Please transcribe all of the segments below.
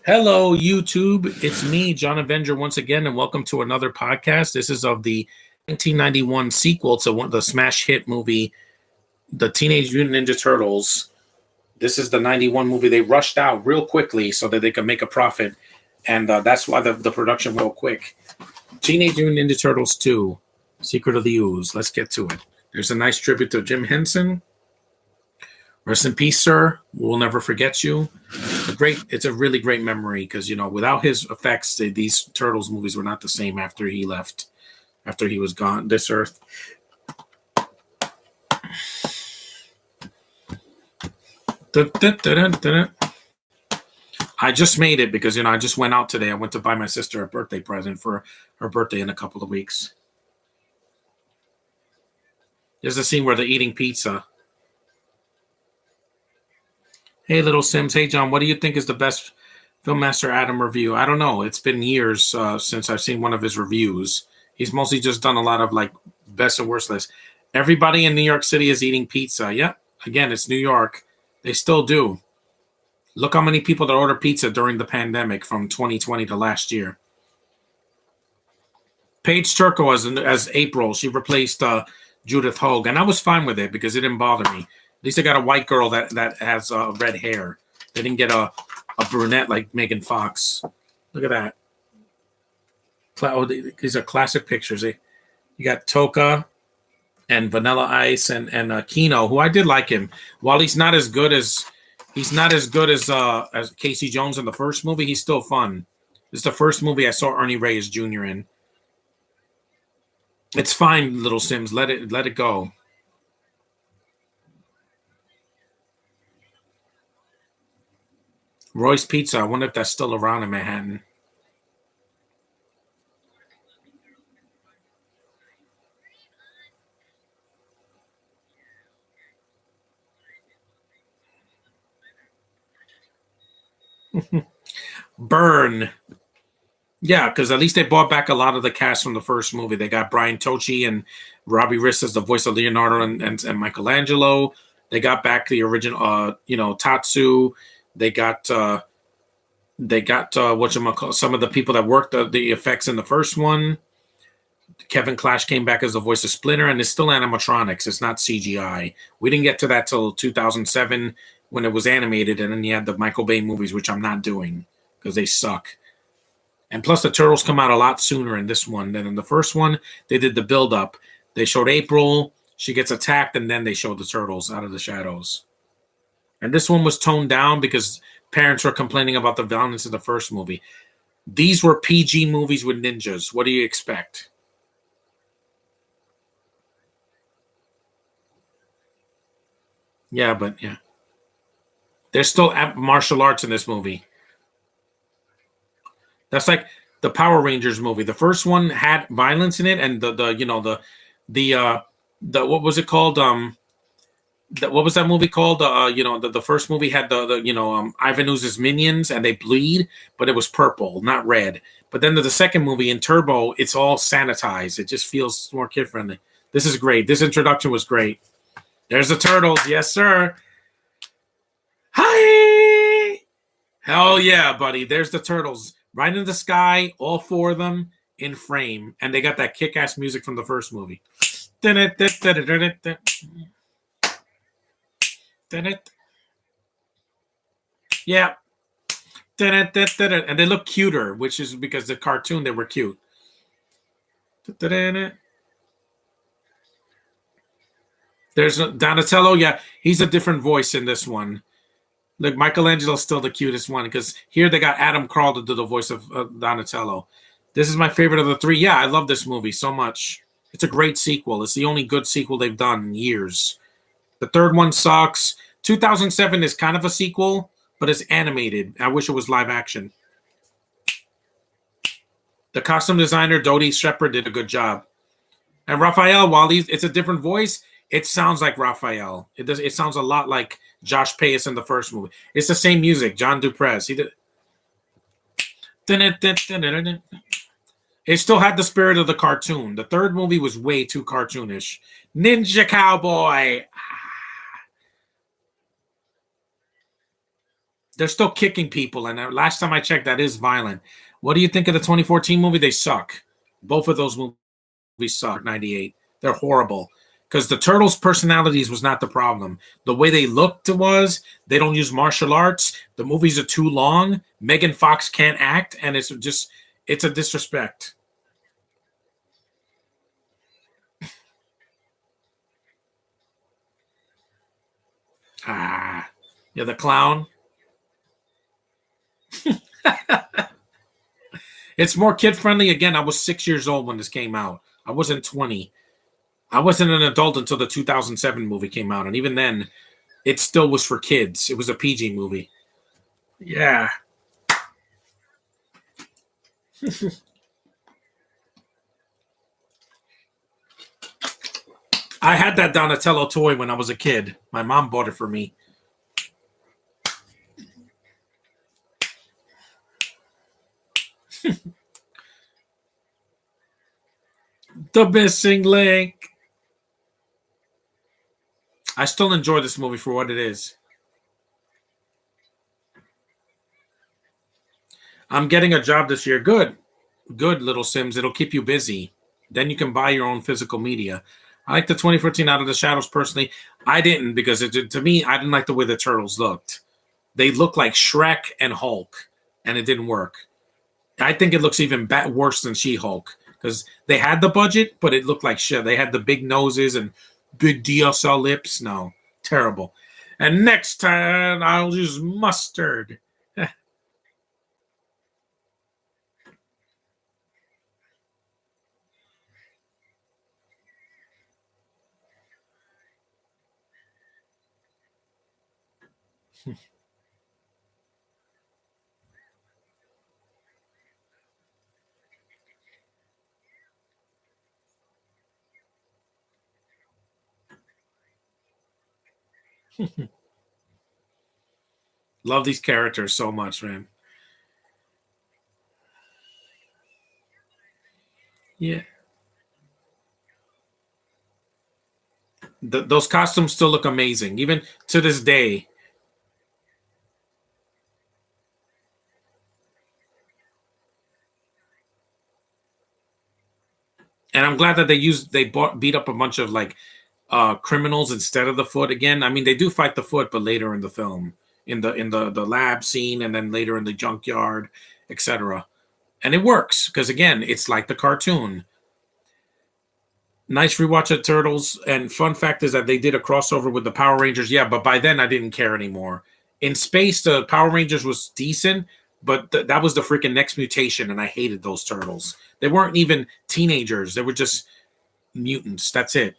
Hello, YouTube. It's me, John Avenger, once again, and welcome to another podcast. This is of the 1991 sequel to the smash hit movie, The Teenage Mutant Ninja Turtles. This is the 91 movie. They rushed out real quickly so that they could make a profit, and that's why the production went quick. Teenage Mutant Ninja Turtles 2, Secret of the Ooze. Let's get to it. There's a nice tribute to Jim Henson. Rest in peace, sir. We'll never forget you. It's a really great memory because, without his effects, these Turtles movies were not the same after he left, after he was gone, this earth. I just made it because, I just went out today. I went to buy my sister a birthday present for her birthday in a couple of weeks. There's a scene where they're eating pizza. Hey, Little Sims. Hey, John. What do you think is the best Filmmaster Adam review? I don't know. It's been years since I've seen one of his reviews. He's mostly just done a lot of best and worst lists. Everybody in New York City is eating pizza. Yep. Again, it's New York. They still do. Look how many people that order pizza during the pandemic from 2020 to last year. Paige Turco as April. She replaced Judith Hogue, and I was fine with it because it didn't bother me. At least they got a white girl that has red hair. They didn't get a brunette like Megan Fox. Look at that. These are classic pictures. You got Toka and Vanilla Ice and Kino, who I did like him. While he's not as good as Casey Jones in the first movie, he's still fun. This is the first movie I saw Ernie Reyes Jr. in. It's fine, Little Sims. Let it go. Roy's Pizza. I wonder if that's still around in Manhattan. Burn. Yeah, because at least they brought back a lot of the cast from the first movie. They got Brian Tochi and Robbie Riss as the voice of Leonardo and Michelangelo. They got back the original, Tatsu. They got some of the people that worked the effects in the first one. Kevin Clash came back as the voice of Splinter, and it's still animatronics. It's not CGI. We didn't get to that till 2007 when it was animated, and then you had the Michael Bay movies, which I'm not doing because they suck. And plus, the Turtles come out a lot sooner in this one than in the first one. They did the build-up. They showed April. She gets attacked, and then they showed the Turtles out of the shadows. And this one was toned down because parents were complaining about the violence in the first movie. These were PG movies with ninjas. What do you expect? Yeah, but yeah. There's still martial arts in this movie. That's like the Power Rangers movie. The first one had violence in it, and the what was it called? What was that movie called? The first movie had Ivan Ooze's minions, and they bleed, but it was purple, not red. But then the second movie in Turbo, it's all sanitized. It just feels more kid friendly. This is great. This introduction was great. There's the Turtles, yes sir. Hi. Hell yeah, buddy. There's the Turtles. Right in the sky, all four of them in frame. And they got that kick-ass music from the first movie. Yeah. And they look cuter, which is because the cartoon, they were cute. There's Donatello. Yeah, he's a different voice in this one. Look, Michelangelo's still the cutest one because here they got Adam Carl to do the voice of Donatello. This is my favorite of the three. Yeah, I love this movie so much. It's a great sequel. It's the only good sequel they've done in years. The third one sucks. 2007 is kind of a sequel, but it's animated. I wish it was live action. The costume designer, Dodie Shepard, did a good job. And Raphael, while it's a different voice, it sounds like Raphael. It sounds a lot like Josh Payas in the first movie. It's the same music. John Duprez. He did. It still had the spirit of the cartoon. The third movie was way too cartoonish. Ninja Cowboy. They're still kicking people, and last time I checked, that is violent. What do you think of the 2014 movie? They suck. Both of those movies suck. 98. They're horrible. Because the turtles' personalities was not the problem. The way they looked was they don't use martial arts. The movies are too long. Megan Fox can't act, and it's a disrespect. Ah, yeah, the clown. It's more kid friendly. Again, I was 6 years old when this came out. I wasn't 20. I wasn't an adult until the 2007 movie came out, and even then, it still was for kids. It was a PG movie. Yeah, I had that Donatello toy when I was a kid. My mom bought it for me. The Missing Link. I still enjoy this movie for what it is. I'm getting a job this year. Good. Good, little Sims. It'll keep you busy. Then you can buy your own physical media. I like the 2014 Out of the Shadows personally. I didn't because to me, I didn't like the way the turtles looked. They looked like Shrek and Hulk, and it didn't work. I think it looks even worse than She-Hulk because they had the budget, but it looked like shit. They had the big noses and big DSL lips. No, terrible. And next time I'll use mustard. Love these characters so much, man. Yeah, those costumes still look amazing, even to this day. And I'm glad that beat up a bunch of like criminals instead of the foot again. I mean, they do fight the foot, but later in the film, in the lab scene, and then later in the junkyard, etc. And it works because again, it's like the cartoon. Nice rewatch of Turtles. And fun fact is that they did a crossover with the Power Rangers. Yeah, but by then I didn't care anymore. In space, the Power Rangers was decent, but that was the freaking next mutation, and I hated those turtles. They weren't even teenagers; they were just mutants. That's it.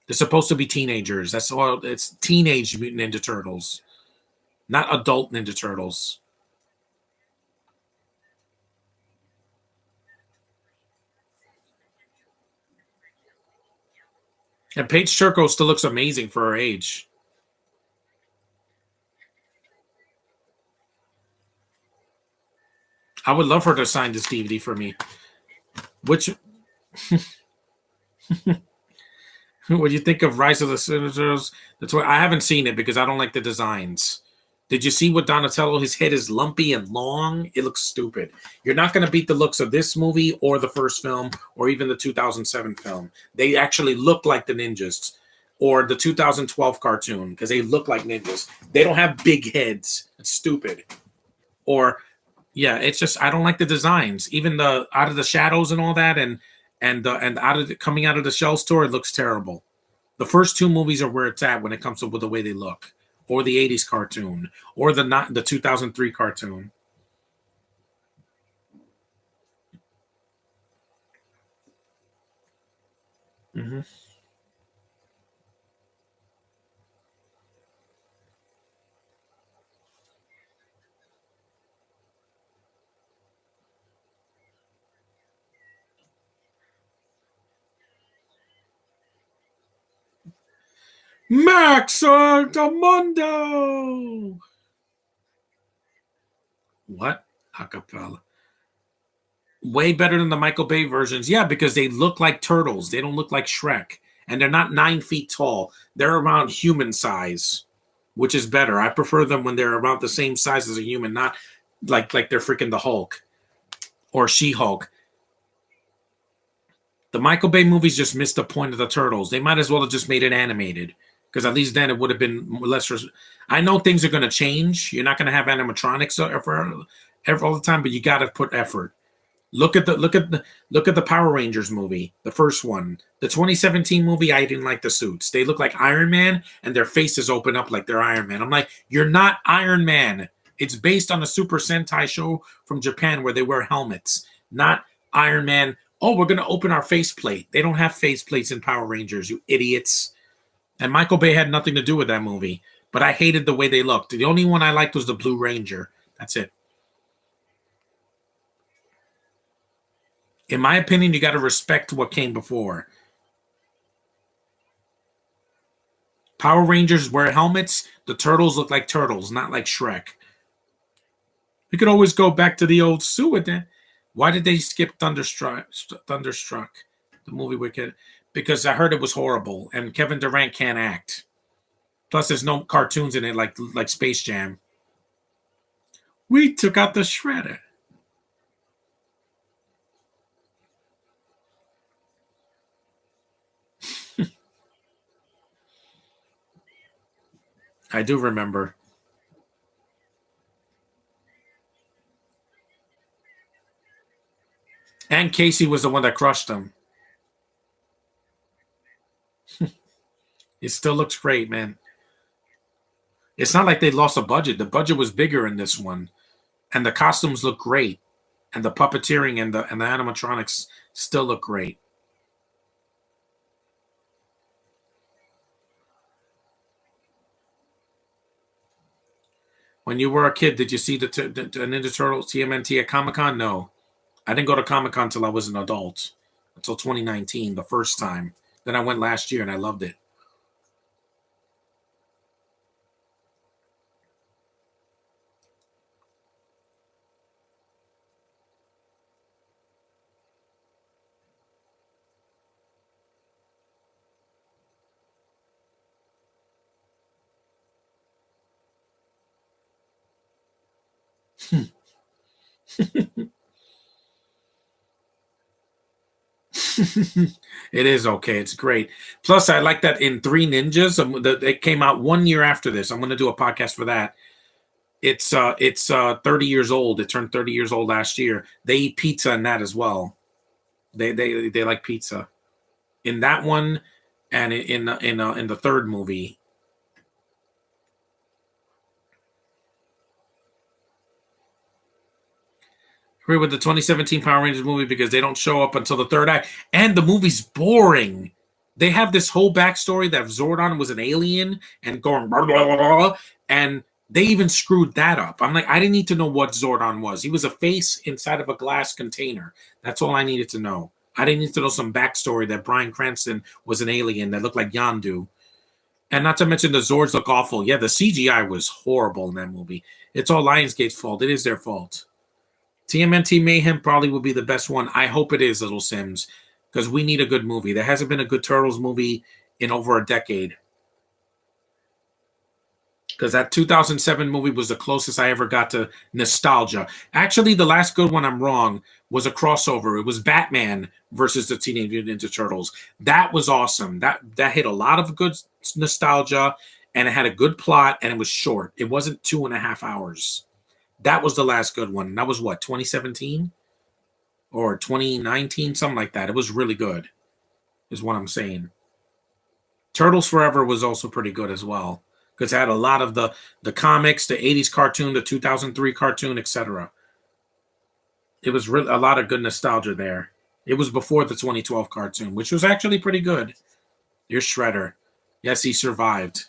They're supposed to be teenagers. That's all. It's teenage mutant Ninja Turtles, not adult Ninja Turtles. And Paige Turco still looks amazing for her age. I would love her to sign this DVD for me. Which, what do you think of Rise of the Senators? That's why I haven't seen it because I don't like the designs. Did you see what Donatello? His head is lumpy and long. It looks stupid. You're not going to beat the looks of this movie or the first film or even the 2007 film. They actually look like the ninjas or the 2012 cartoon because they look like ninjas. They don't have big heads. It's stupid. Or yeah, it's just I don't like the designs. Even the Out of the Shadows and all that, and out of coming out of the shell store, it looks terrible. The first two movies are where it's at when it comes to the way they look, or the '80s cartoon, or the not the 2003 cartoon. Hmm. Max Mundo. What acapella? Way better than the Michael Bay versions. Yeah, because they look like turtles. They don't look like Shrek, and they're not 9 feet tall. They're around human size. Which is better? I prefer them when they're around the same size as a human, not like they're freaking the Hulk or She-Hulk. The Michael Bay movies just missed the point of the turtles. They might as well have just made it animated, because at least then it would have been less. I know things are going to change. You're not going to have animatronics all the time, but you got to put effort. Look at the Power Rangers movie, the first one. The 2017 movie, I didn't like the suits. They look like Iron Man, and their faces open up like they're Iron Man. I'm like, you're not Iron Man. It's based on a Super Sentai show from Japan where they wear helmets, not Iron Man. Oh, we're gonna open our faceplate. They don't have faceplates in Power Rangers, you idiots. And Michael Bay had nothing to do with that movie, but I hated the way they looked. The only one I liked was the Blue Ranger. That's it. In my opinion, you got to respect what came before. Power Rangers wear helmets. The turtles look like turtles, not like Shrek. We could always go back to the old Suidan. Why did they skip Thunderstruck? Thunderstruck, the movie Wicked, because I heard it was horrible, and Kevin Durant can't act. Plus, there's no cartoons in it like Space Jam. We took out the shredder. I do remember. And Casey was the one that crushed him. It still looks great, man. It's not like they lost a budget. The budget was bigger in this one, and the costumes look great, and the puppeteering and the animatronics still look great. When you were a kid, did you see the Ninja Turtles TMNT at Comic Con? No, I didn't go to Comic Con until I was an adult, until 2019, the first time. Then I went last year and I loved it. It is okay. It's great. Plus, I like that in Three Ninjas. It came out 1 year after this. I'm going to do a podcast for that. It's 30 years old. It turned 30 years old last year. They eat pizza in that as well. They like pizza in that one, and in the third movie. Agree with the 2017 Power Rangers movie because they don't show up until the third act, and the movie's boring. They have this whole backstory that Zordon was an alien and going blah, blah, blah, blah, and they even screwed that up. I'm like, I didn't need to know what Zordon was. He was a face inside of a glass container. That's all I needed to know. I didn't need to know some backstory that Bryan Cranston was an alien that looked like Yondu. And not to mention the Zords look awful. Yeah, the CGI was horrible in that movie. It's all Lionsgate's fault. It is their fault. TMNT Mayhem probably will be the best one. I hope it is, Little Sims, because we need a good movie. There hasn't been a good Turtles movie in over a decade. Because that 2007 movie was the closest I ever got to nostalgia. Actually, the last good one, I'm wrong, was a crossover. It was Batman versus the Teenage Mutant Ninja Turtles. That was awesome. That hit a lot of good nostalgia, and it had a good plot, and it was short. It wasn't 2.5 hours. That was the last good one. That was what, 2017 or 2019, something like that. It was really good, is what I'm saying. Turtles Forever was also pretty good as well because it had a lot of the comics, the 80s cartoon, the 2003 cartoon, etc. It was really a lot of good nostalgia there. It was before the 2012 cartoon, which was actually pretty good. Here's Shredder. Yes, he survived.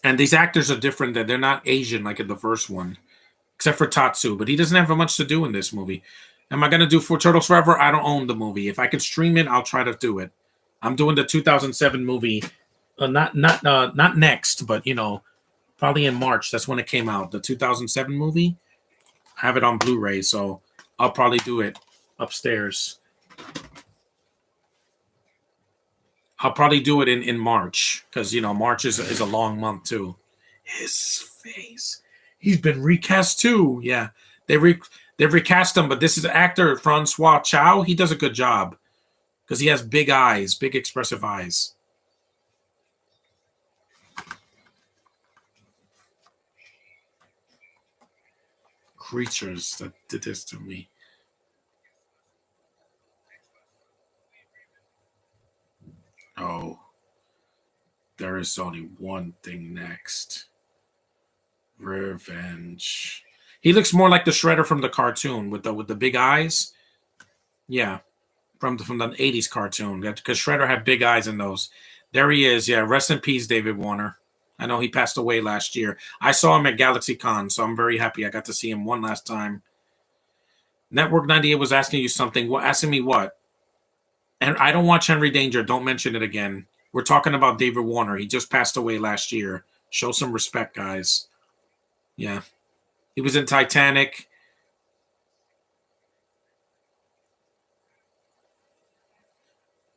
And these actors are different. They're not Asian like in the first one, except for Tatsu, but he doesn't have much to do in this movie. Am I going to do For Turtles Forever? I don't own the movie. If I can stream it, I'll try to do it. I'm doing the 2007 movie, not next, but probably in March. That's when it came out. The 2007 movie. I have it on Blu-ray, so I'll probably do it upstairs. I'll probably do it in March because March is a long month too. His face. He's been recast too. Yeah, they they've recast him, but this is actor Francois Chow. He does a good job because he has big eyes, big expressive eyes. Creatures that did this to me. Oh, there is only one thing next. Revenge. He looks more like the Shredder from the cartoon with the big eyes. Yeah, from the 80s cartoon because Shredder had big eyes in those. There he is. Yeah, rest in peace, David Warner. I know he passed away last year. I saw him at GalaxyCon, so I'm very happy I got to see him one last time. Network 98 was asking you something. Well, asking me what? And I don't watch Henry Danger. Don't mention it again. We're talking about David Warner. He just passed away last year. Show some respect, guys. Yeah. He was in Titanic.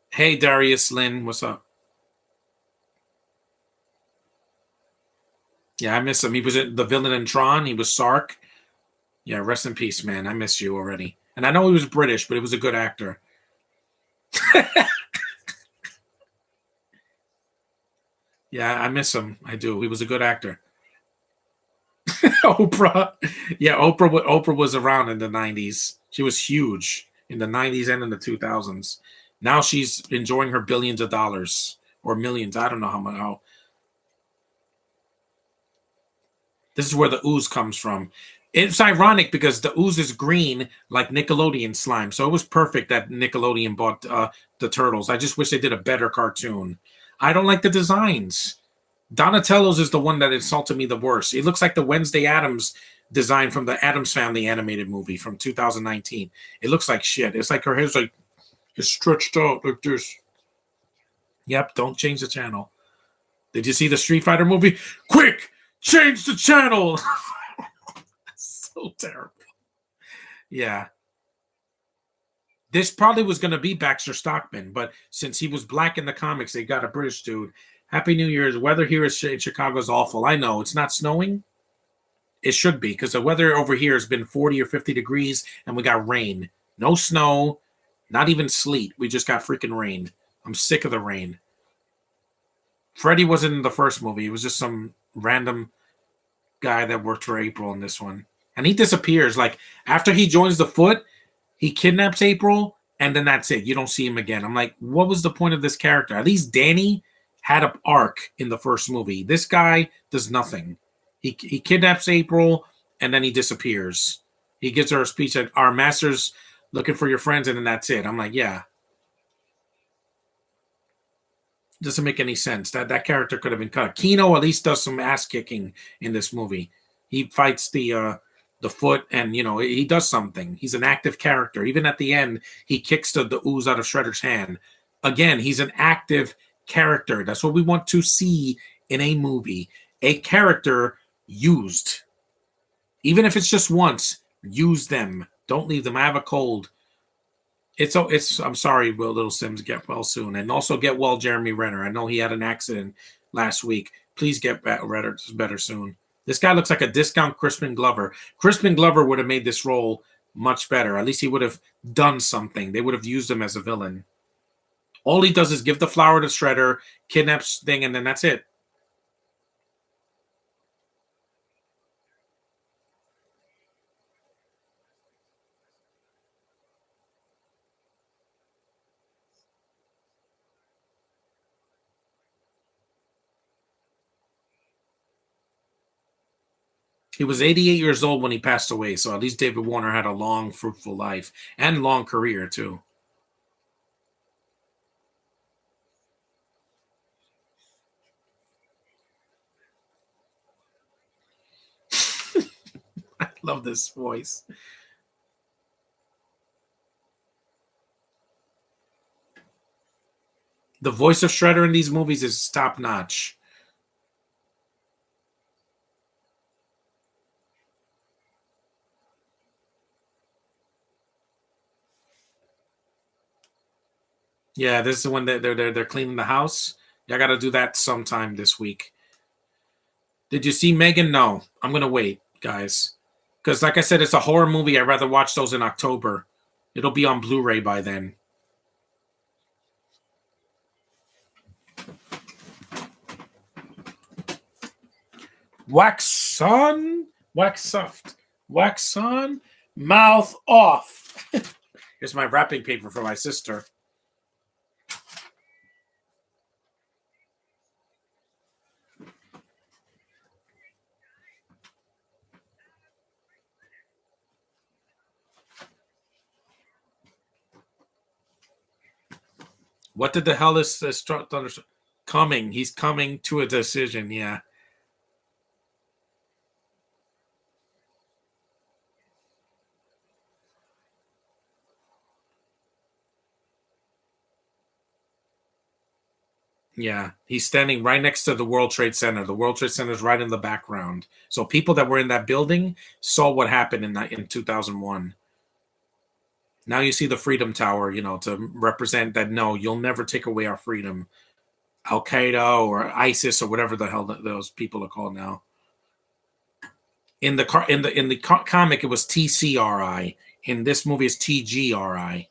Hey, Darius Lynn. What's up? Yeah, I miss him. He was the villain in Tron. He was Sark. Yeah, rest in peace, man. I miss you already. And I know he was British, but he was a good actor. Yeah, I miss him. I do. He was a good actor. Oprah. Yeah, Oprah was around in the 90s. She was huge in the 90s and in the 2000s. Now she's enjoying her billions of dollars or millions. I don't know how much. This is where the ooze comes from. It's ironic because the ooze is green like Nickelodeon slime. So it was perfect that Nickelodeon bought the Turtles. I just wish they did a better cartoon. I don't like the designs. Donatello's is the one that insulted me the worst. It looks like the Wednesday Addams design from the Addams Family animated movie from 2019. It looks like shit. It's like her hair's like it's stretched out like this. Yep, don't change the channel. Did you see the Street Fighter movie? Quick, change the channel. So terrible. Yeah. This probably was going to be Baxter Stockman, but since he was black in the comics, they got a British dude. Happy New Year's. Weather here in Chicago is awful. I know it's not snowing. It should be because the weather over here has been 40 or 50 degrees and we got rain. No snow, not even sleet. We just got freaking rain. I'm sick of the rain. Freddy wasn't in the first movie. He was just some random guy that worked for April in this one. And he disappears. Like after he joins the Foot, he kidnaps April, and then that's it. You don't see him again. I'm like, what was the point of this character? At least Danny had an arc in the first movie. This guy does nothing. He kidnaps April, and then he disappears. He gives her a speech that our master's looking for your friends, and then that's it. I'm like, yeah. Doesn't make any sense. That character could have been cut. Kino at least does some ass kicking in this movie. He fights the Foot, and he does something. He's an active character. Even at the end, he kicks the ooze out of Shredder's hand. Again, he's an active character. That's what we want to see in a movie. A character used. Even if it's just once, use them. Don't leave them. I have a cold. It's I'm sorry, Will Little Sims. Get well soon. And also get well, Jeremy Renner. I know he had an accident last week. Please get better soon. This guy looks like a discount Crispin Glover. Crispin Glover would have made this role much better. At least he would have done something. They would have used him as a villain. All he does is give the flower to Shredder, kidnaps Thing, and then that's it. He was 88 years old when he passed away, so at least David Warner had a long, fruitful life and long career, too. Love this voice. The voice of Shredder in these movies is top notch. Yeah, this is when they're cleaning the house. I got to do that sometime this week. Did you see Megan? No, I'm gonna wait, guys, because like I said, it's a horror movie. I'd rather watch those in October. It'll be on Blu-ray by then. Wax on, wax soft, wax on, mouth off. Here's my wrapping paper for my sister. What did the hell is this coming? He's coming to a decision. Yeah. Yeah, he's standing right next to the World Trade Center. The World Trade Center is right in the background. So people that were in that building saw what happened in 2001. Now you see the Freedom Tower, to represent that. No, you'll never take away our freedom. Al Qaeda or ISIS or whatever the hell those people are called now. In the comic, it was TCRI. In this movie, it's TGRI.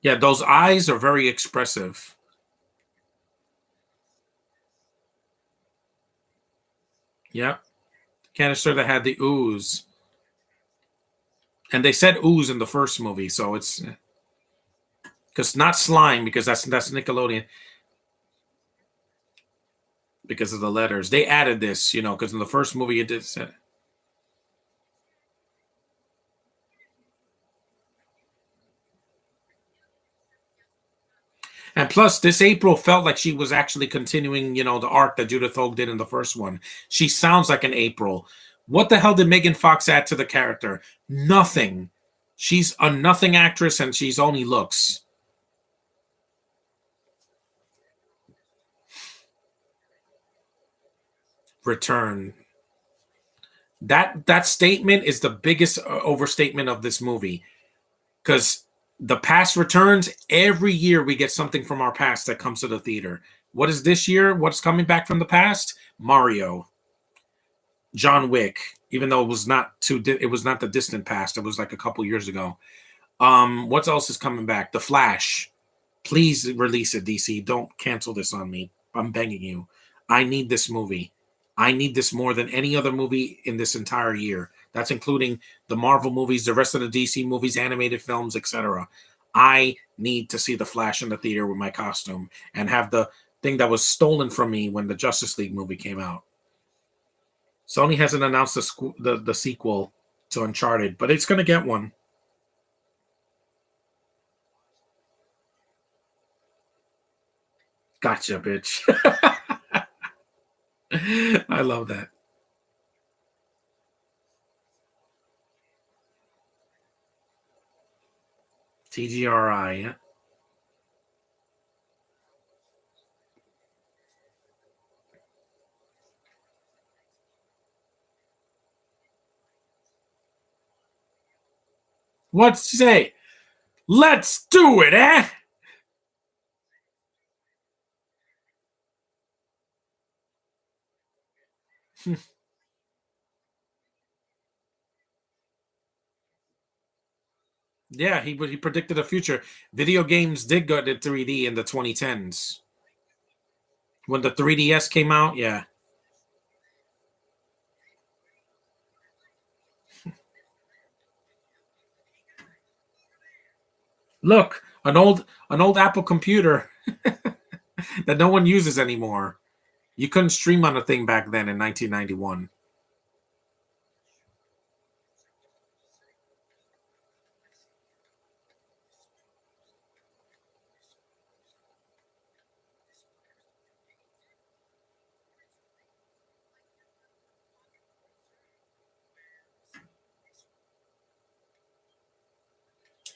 Yeah, those eyes are very expressive. Yeah, canister that had the ooze, and they said ooze in the first movie, so it's because not slime because that's Nickelodeon because of the letters. They added this, because in the first movie it did. And plus, this April felt like she was actually continuing, the arc that Judith Hogue did in the first one. She sounds like an April. What the hell did Megan Fox add to the character? Nothing. She's a nothing actress and she's only looks. Return. That statement is the biggest overstatement of this movie because the past returns. Every year we get something from our past that comes to the theater. What is this year? What's coming back from the past? Mario, John Wick. Even though it was not it was not the distant past. It was like a couple years ago. What else is coming back? The Flash. Please release it, DC. Don't cancel this on me. I'm begging you. I need this movie. I need this more than any other movie in this entire year. That's including the Marvel movies, the rest of the DC movies, animated films, etc. I need to see the Flash in the theater with my costume and have the thing that was stolen from me when the Justice League movie came out. Sony hasn't announced the sequel to Uncharted, but it's going to get one. Gotcha, bitch. I love that. TGRI. Yeah. What's say? Let's do it, eh? Yeah, he predicted the future. Video games did go to 3D in the 2010s when the 3DS came out. Yeah, look, an old Apple computer that no one uses anymore. You couldn't stream on a thing back then in 1991.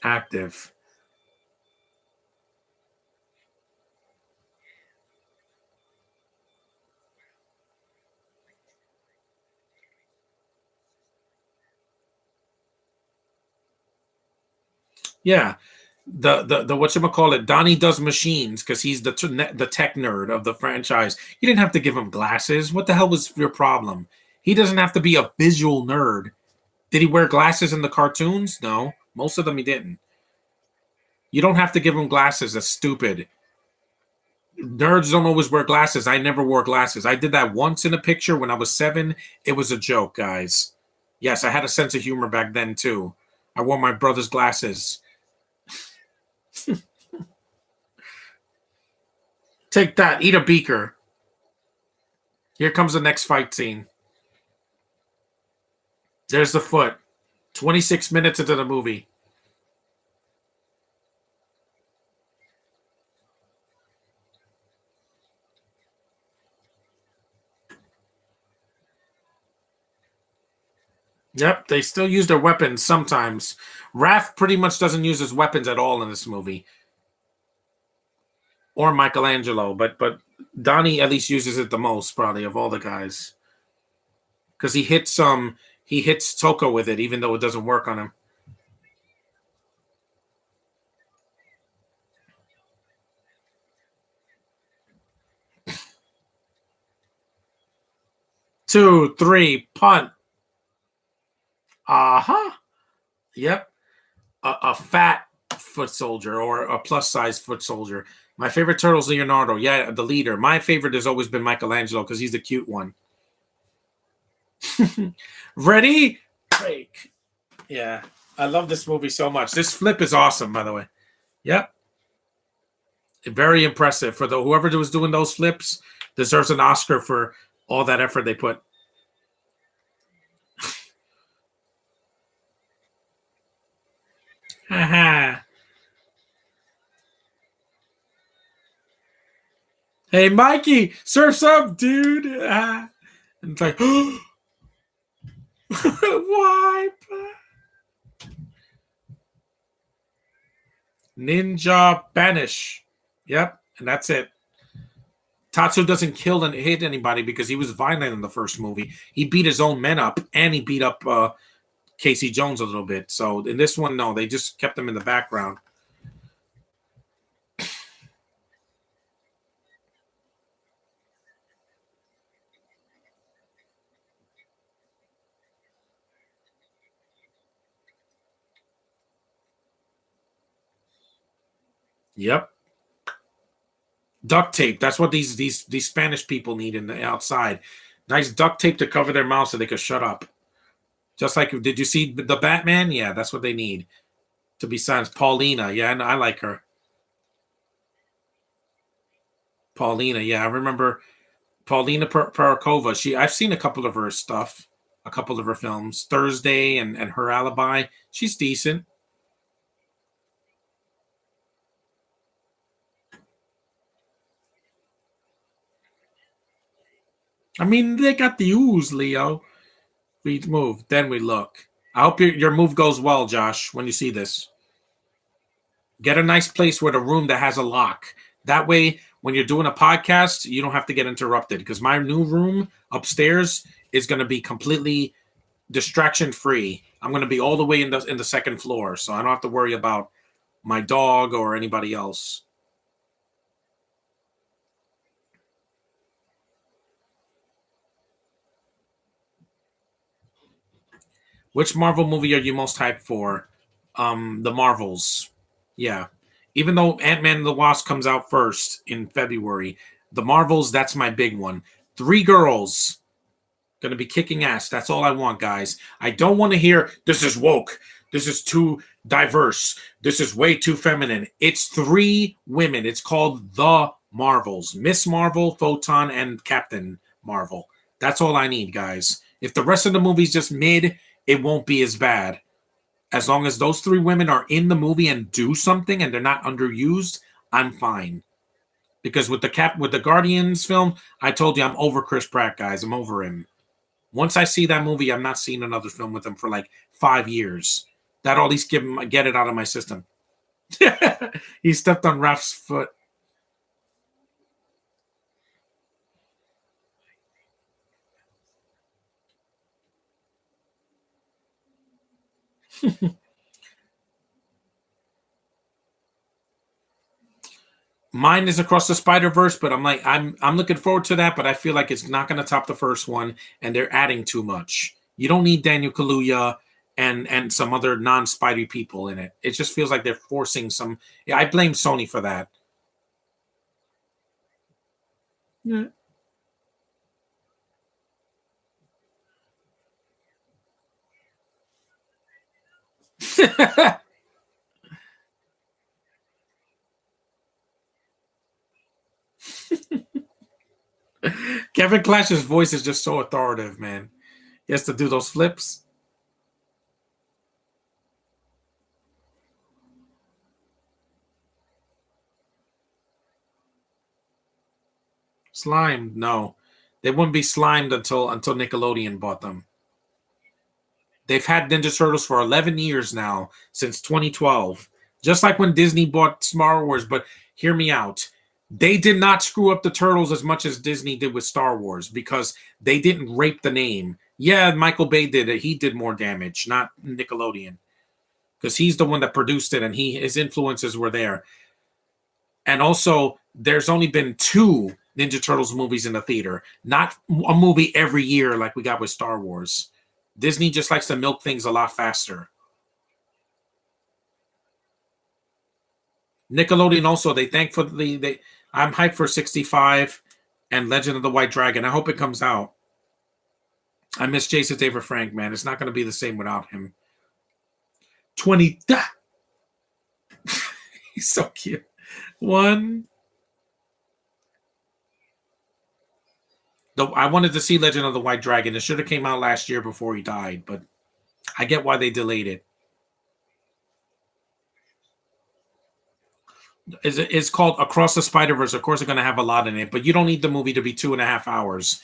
Active. Yeah. The whatchamacallit, Donnie does machines because he's the tech nerd of the franchise. You didn't have to give him glasses. What the hell was your problem? He doesn't have to be a visual nerd. Did he wear glasses in the cartoons? No. Most of them he didn't. You don't have to give him glasses. That's stupid. Nerds don't always wear glasses. I never wore glasses. I did that once in a picture when I was 7. It was a joke, guys. Yes, I had a sense of humor back then too. I wore my brother's glasses. Take that. Eat a beaker. Here comes the next fight scene. There's the foot. 26 minutes into the movie. Yep, they still use their weapons sometimes. Raph pretty much doesn't use his weapons at all in this movie. Or Michelangelo, but Donnie at least uses it the most, probably, of all the guys. Because he hits Toko with it, even though it doesn't work on him. 2, 3, punt. Uh-huh. Yep. A fat foot soldier or a plus size foot soldier. My favorite turtle's Leonardo. Yeah, the leader. My favorite has always been Michelangelo because he's the cute one. Ready? Break. Yeah. I love this movie so much. This flip is awesome, by the way. Yep. Very impressive. For whoever was doing those flips deserves an Oscar for all that effort they put. Haha. Hey, Mikey, surf's up, dude. And it's like, why? Ninja banish. Yep, and that's it. Tatsu doesn't kill and hit anybody because he was violent in the first movie. He beat his own men up, and he beat up Casey Jones a little bit. So in this one, no, they just kept him in the background. Yep. Duct tape. That's what these Spanish people need in the outside. Nice duct tape to cover their mouth so they could shut up. Just like, did you see the Batman? Yeah, that's what they need to be silenced. Paulina. Yeah, and I like her. Paulina. Yeah, I remember Paulina Parakova. I've seen a couple of her stuff, a couple of her films. Thursday and Her Alibi. She's decent. I mean, they got the ooze, Leo. We move, then we look. I hope your move goes well, Josh, when you see this. Get a nice place with a room that has a lock. That way, when you're doing a podcast, you don't have to get interrupted. Because my new room upstairs is going to be completely distraction free. I'm going to be all the way in the second floor, so I don't have to worry about my dog or anybody else. Which Marvel movie are you most hyped for? The Marvels. Yeah. Even though Ant-Man and the Wasp comes out first in February, the Marvels, that's my big one. 3 girls gonna be kicking ass. That's all I want, guys. I don't want to hear this is woke. This is too diverse. This is way too feminine. It's 3 women. It's called The Marvels. Miss Marvel, Photon, and Captain Marvel. That's all I need, guys. If the rest of the movie's just mid, it won't be as bad. As long as those 3 women are in the movie and do something and they're not underused, I'm fine. Because with the Guardians film, I told you I'm over Chris Pratt, guys. I'm over him. Once I see that movie, I'm not seeing another film with him for like 5 years. That'll at least get it out of my system. He stepped on Raph's foot. Mine is Across the Spider Verse, but I'm looking forward to that. But I feel like it's not going to top the first one, and they're adding too much. You don't need Daniel Kaluuya and some other non Spidey people in it. It just feels like they're forcing some. Yeah, I blame Sony for that. Yeah. Kevin Clash's voice is just so authoritative, man. He has to do those flips. Slimed, no. They wouldn't be slimed until Nickelodeon bought them. They've had Ninja Turtles for 11 years now, since 2012. Just like when Disney bought Star Wars, but hear me out. They did not screw up the Turtles as much as Disney did with Star Wars because they didn't rape the name. Yeah, Michael Bay did it. He did more damage, not Nickelodeon. Because he's the one that produced it and his influences were there. And also, there's only been 2 Ninja Turtles movies in the theater, not a movie every year like we got with Star Wars. Disney just likes to milk things a lot faster. Nickelodeon also, they thankfully they I'm hyped for 65 and Legend of the White Dragon. I hope it comes out. I miss Jason David Frank, man. It's not going to be the same without him. 20. He's so cute. One. I wanted to see Legend of the White Dragon. It should have came out last year before he died, but I get why they delayed it. It's called Across the Spider Verse. Of course, they're going to have a lot in it, but you don't need the movie to be 2.5 hours.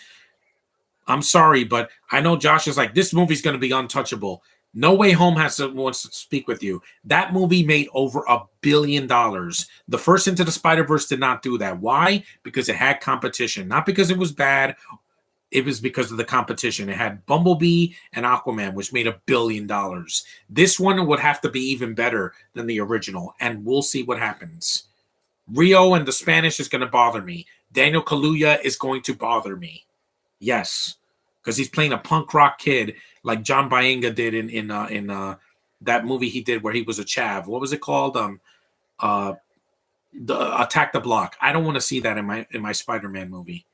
I'm sorry, but I know Josh is like, this movie's going to be untouchable. No Way Home wants to speak with you. That movie made over $1 billion. The first Into the Spider Verse did not do that. Why? Because it had competition, not because it was bad. It was because of the competition. It had Bumblebee and Aquaman, which made $1 billion. This one would have to be even better than the original, and we'll see what happens. Rio and the Spanish is going to bother me. Daniel Kaluuya is going to bother me. Yes, because he's playing a punk rock kid like John Boyega did in that movie he did where he was a chav. What was it called? The Attack the Block. I don't want to see that in my Spider-Man movie.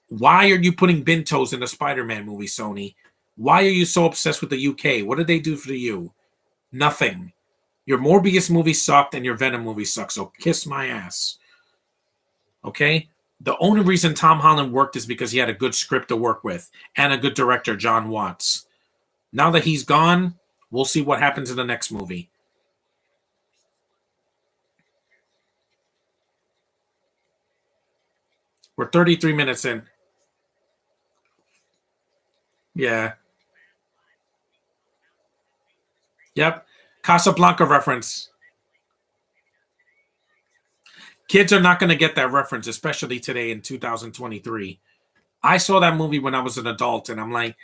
Why are you putting Bintos in the Spider-Man movie, Sony? Why are you so obsessed with the UK? What did they do for you? Nothing. Your Morbius movie sucked and your Venom movie sucked, so kiss my ass. Okay? The only reason Tom Holland worked is because he had a good script to work with and a good director, John Watts. Now that he's gone, we'll see what happens in the next movie. We're 33 minutes in. Yeah. Yep. Casablanca reference. Kids are not going to get that reference, especially today in 2023. I saw that movie when I was an adult, and I'm like,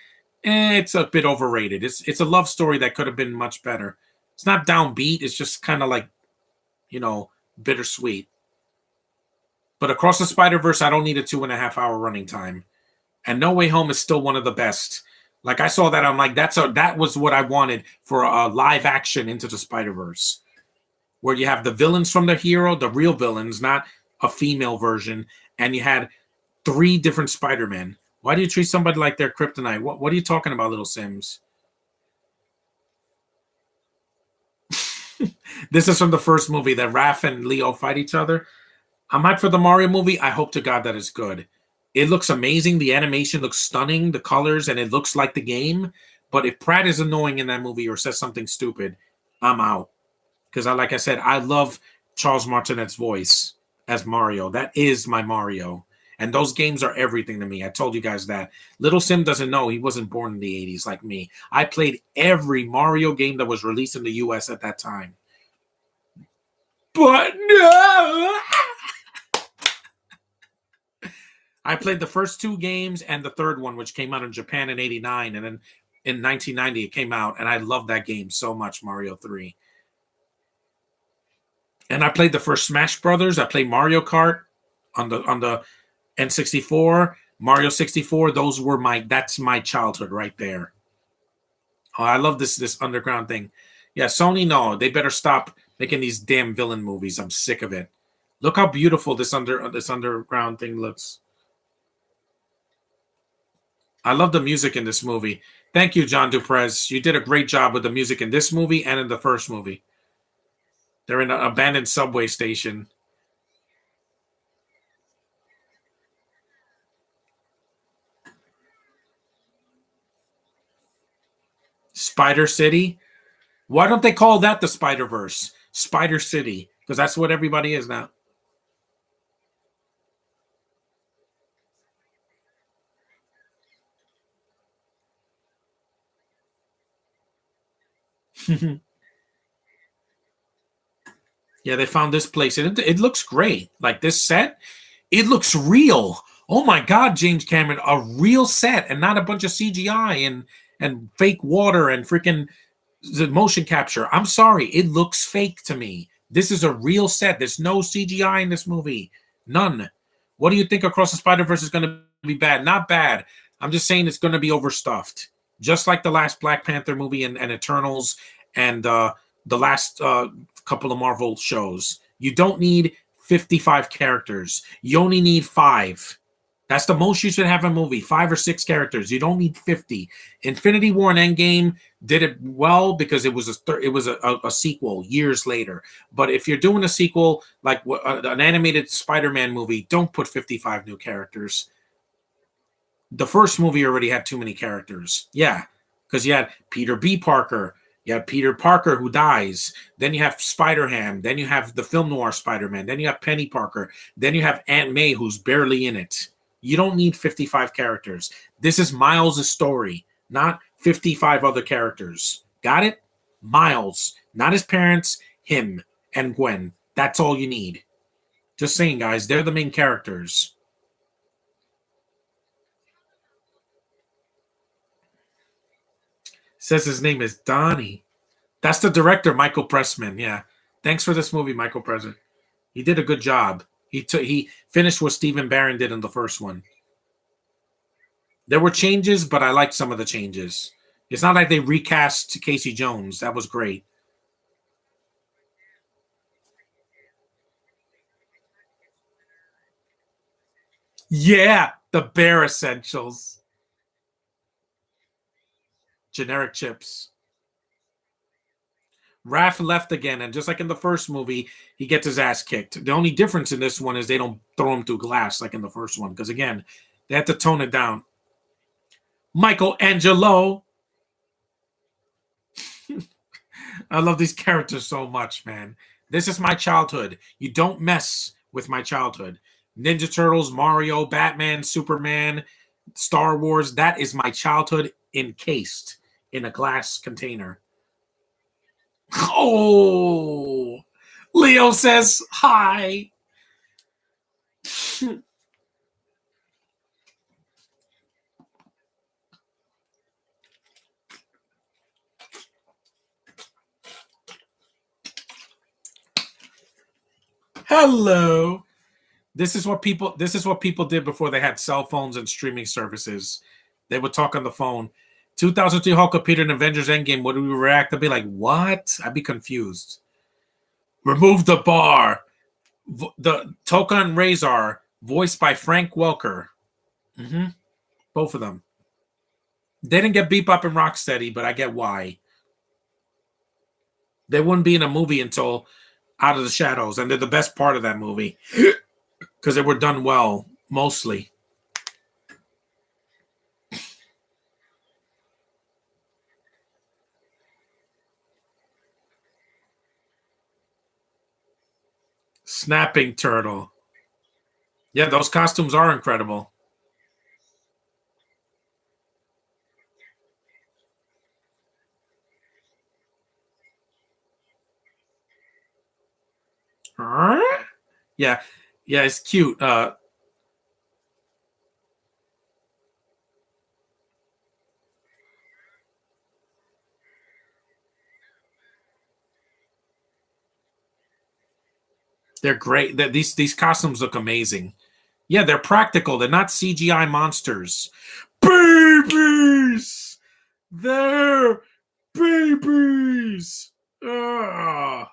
it's a bit overrated. It's a love story that could have been much better. It's not downbeat. It's just kind of like, bittersweet. But Across the Spider Verse, I don't need a 2.5 hour running time. And No Way Home is still one of the best. Like I saw that, I'm like, that was what I wanted for a live action Into the Spider Verse, where you have the villains from the hero, the real villains, not a female version, and you had 3 different Spider-Men. Why do you treat somebody like they're kryptonite? What are you talking about, little Sims? This is from the first movie that Raph and Leo fight each other. I'm hyped for the Mario movie. I hope to God that it's good. It looks amazing. The animation looks stunning, the colors, and it looks like the game. But if Pratt is annoying in that movie or says something stupid, I'm out. Because, like I said, I love Charles Martinet's voice as Mario. That is my Mario. And those games are everything to me. I told you guys that. Little Sim doesn't know. He wasn't born in the 80s like me. I played every Mario game that was released in the US at that time. But no! I played the first two games and the third one, which came out in Japan in 89. And then in 1990, it came out. And I loved that game so much, Mario 3. And I played the first Smash Brothers. I played Mario Kart on the N64, Mario 64. Those were that's my childhood right there. Oh, I love this underground thing. Yeah, Sony, no, they better stop making these damn villain movies. I'm sick of it. Look how beautiful this underground thing looks. I love the music in this movie. Thank you, John Duprez. You did a great job with the music in this movie and in the first movie. They're in an abandoned subway station. Spider City. Why don't they call that the Spider Verse? Spider City, because that's what everybody is now. Yeah, they found this place, and it looks great. Like this set, it looks real. Oh my God, James Cameron, a real set, and not a bunch of CGI and fake water and freaking the motion capture. I'm sorry, it looks fake to me. This is a real set. There's no CGI in this movie. None. What do you think Across the Spider Verse is going to be bad? Not bad. I'm just saying it's going to be overstuffed, just like the last Black Panther movie and Eternals and the last couple of Marvel shows. You don't need 55 characters. You only need 5. That's the most you should have in a movie, 5 or 6 characters. You don't need 50. Infinity War and Endgame did it well because it was a sequel years later. But if you're doing a sequel like an animated Spider-Man movie, don't put 55 new characters. The first movie already had too many characters. Yeah, because you had Peter B. Parker, you have Peter Parker who dies. Then you have Spider-Ham. Then you have the film noir Spider-Man. Then you have Penny Parker. Then you have Aunt May who's barely in it. You don't need 55 characters. This is Miles' story, not 55 other characters. Got it? Miles, not his parents, him and Gwen. That's all you need. Just saying, guys, they're the main characters. Says his name is Donnie. That's the director, Michael Pressman. Yeah. Thanks for this movie, Michael Pressman. He did a good job. He finished what Stephen Barron did in the first one. There were changes, but I liked some of the changes. It's not like they recast Casey Jones. That was great. Yeah, the bare essentials. Generic chips. Raph left again, and just like in the first movie, he gets his ass kicked. The only difference in this one is they don't throw him through glass like in the first one, because again, they had to tone it down. Michelangelo. I love these characters so much, man. This is my childhood. You don't mess with my childhood. Ninja Turtles, Mario, Batman, Superman, Star Wars. That is my childhood encased in a glass container. Oh, Leo says hi. Hello. This is what people did before they had cell phones and streaming services. They would talk on the phone. 2003 Hulk appeared in Avengers Endgame. Would we react? I'd be like, what? I'd be confused. Remove the bar. The Tokan Razor, voiced by Frank Welker. Mm-hmm. Both of them. They didn't get Bebop and Rocksteady, but I get why. They wouldn't be in a movie until Out of the Shadows, and they're the best part of that movie because they were done well, mostly. Snapping Turtle. Yeah, those costumes are incredible. Yeah, yeah, it's cute. They're great. These costumes look amazing. Yeah, they're practical. They're not CGI monsters. Babies, they're babies. Ah,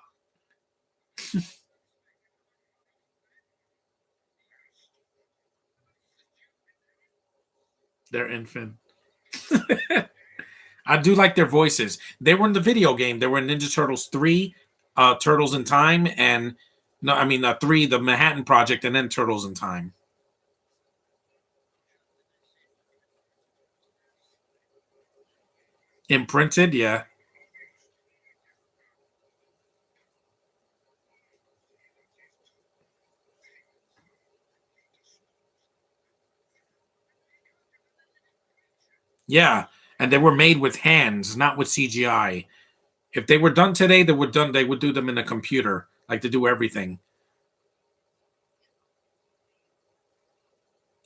they're infant. I do like their voices. They were in the video game. They were in Ninja Turtles 3, Turtles in Time, and no, I mean 3, the Manhattan Project, and then Turtles in Time. Imprinted, yeah. Yeah. And they were made with hands, not with CGI. If they were done today, they would do them in a computer, like to do everything.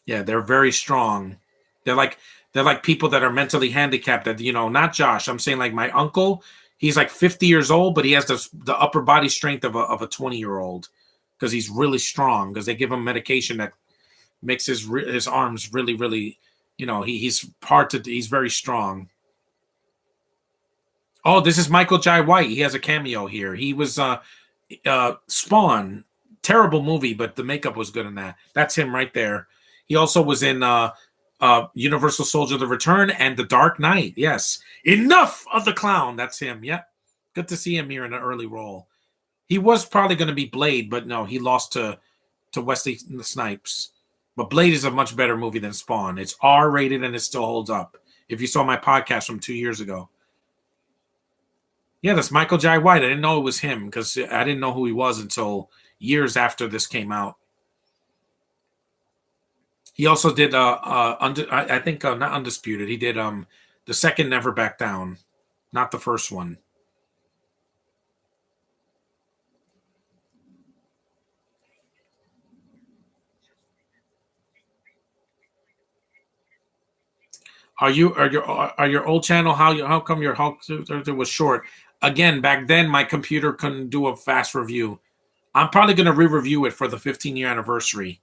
Yeah, they're very strong. They're like they're like people that are mentally handicapped that not Josh. I'm saying like my uncle, he's like 50 years old, but he has the upper body strength of a 20-year-old because he's really strong because they give him medication that makes his arms really really, he's very strong. Oh, this is Michael Jai White. He has a cameo here. He was Spawn. Terrible movie, but the makeup was good in that. That's him right there. He also was in Universal Soldier: The Return and The Dark Knight. Yes. Enough of the clown. That's him. Yep. Good to see him here in an early role. He was probably going to be Blade, but no, he lost to Wesley Snipes. But Blade is a much better movie than Spawn. It's R rated and it still holds up. If you saw my podcast from 2 years ago. Yeah, that's Michael Jai White. I didn't know it was him because I didn't know who he was until years after this came out. He also did I think not Undisputed. He did the second Never Back Down, not the first one. Are your old channel how come your Hulk was short? Again, back then my computer couldn't do a fast review. I'm probably going to re-review it for the 15-year anniversary,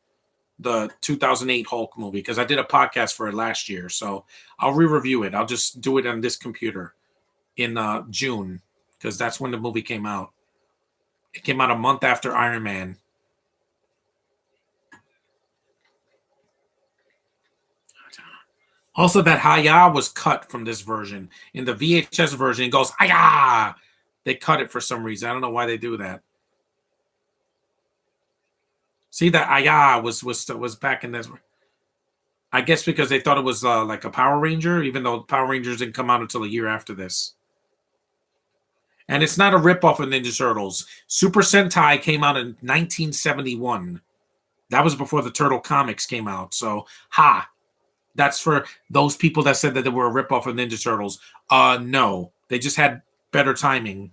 the 2008 Hulk movie, because I did a podcast for it last year. So I'll re-review it. I'll just do it on this computer in June because that's when the movie came out. It came out a month after Iron Man. Also, that Haya was cut from this version. In the VHS version, it goes Haya. They cut it for some reason. I don't know why they do that. See that Haya was back in this. I guess because they thought it was like a Power Ranger, even though Power Rangers didn't come out until a year after this. And it's not a ripoff of Ninja Turtles. Super Sentai came out in 1971. That was before the Turtle comics came out. So, that's for those people that said that they were a ripoff of Ninja Turtles. No, they just had better timing.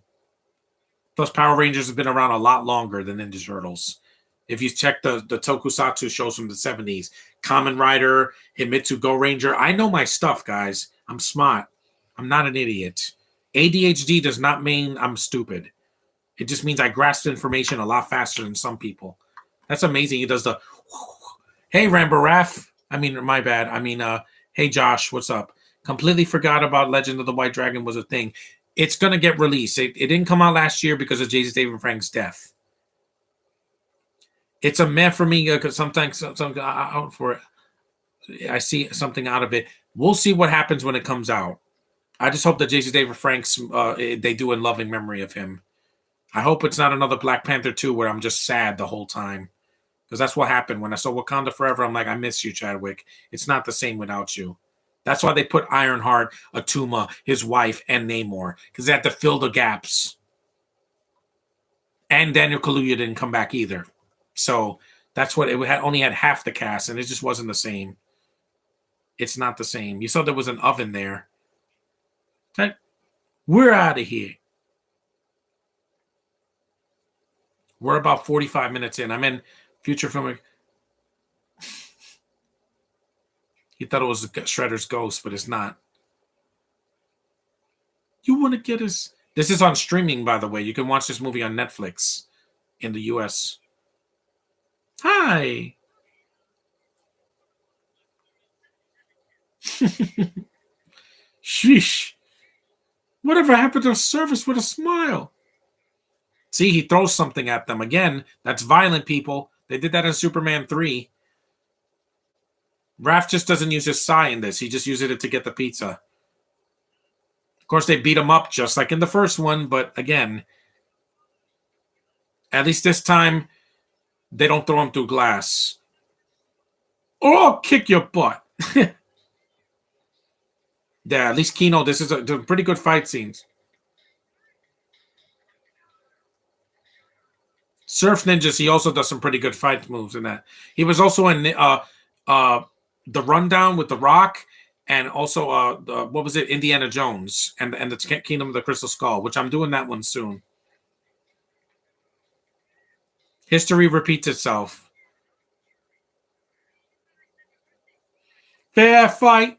Plus, Power Rangers have been around a lot longer than Ninja Turtles. If you check the Tokusatsu shows from the 70s, Kamen Rider, Himitsu Go Ranger, I know my stuff, guys. I'm smart. I'm not an idiot. ADHD does not mean I'm stupid. It just means I grasp information a lot faster than some people. That's amazing. He does the hey Rambo Raff. I mean, my bad. I mean, hey Josh, what's up? Completely forgot about Legend of the White Dragon was a thing. It's gonna get released. It didn't come out last year because of Jason David Frank's death. It's a meh for me because sometimes some out for it. I see something out of it. We'll see what happens when it comes out. I just hope that Jason David Frank's they do in loving memory of him. I hope it's not another Black Panther 2 where I'm just sad the whole time. Because that's what happened when I saw Wakanda Forever. I'm like, I miss you, Chadwick. It's not the same without you. That's why they put Ironheart, Atuma, his wife, and Namor because they had to fill the gaps. And Daniel Kaluuya didn't come back either. So That's what it had. Only had half the cast, and it just wasn't the same. It's not the same. You saw there was an oven there. Okay, we're out of here. We're about 45 minutes in. I'm in future film. He thought it was Shredder's ghost, but it's not. You want to get us? This is on streaming, by the way. You can watch this movie on Netflix in the U.S. Hi. Sheesh. Whatever happened to service with a smile? See, he throws something at them. Again, that's violent, people. They did that in Superman 3. Raph just doesn't use his sigh in this. He just uses it to get the pizza. Of course, they beat him up just like in the first one, but again, at least this time, they don't throw him through glass. Or I'll kick your butt. Yeah, at least Kino, this is a pretty good fight scenes. Surf Ninjas, he also does some pretty good fight moves in that. He was also in the Rundown with The Rock, and also what was it, Indiana Jones and the Kingdom of the Crystal Skull, which I'm doing that one soon. History repeats itself. Fair fight.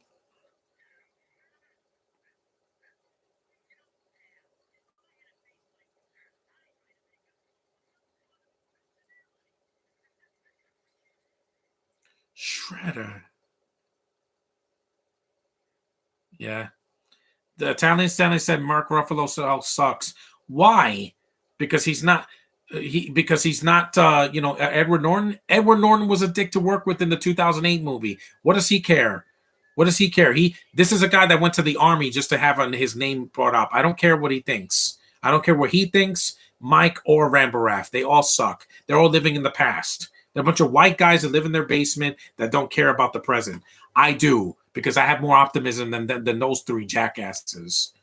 Shredder. Yeah. The Italian Stanley said Mark Ruffalo sucks. Why? Because he's not. He's not. Edward Norton. Edward Norton was a dick to work with in the 2008 movie. What does he care? What does he care? This is a guy that went to the army just to have his name brought up. I don't care what he thinks. I don't care what he thinks. Mike or Rambaraff, they all suck. They're all living in the past. They're a bunch of white guys that live in their basement that don't care about the present. I do, because I have more optimism than those three jackasses.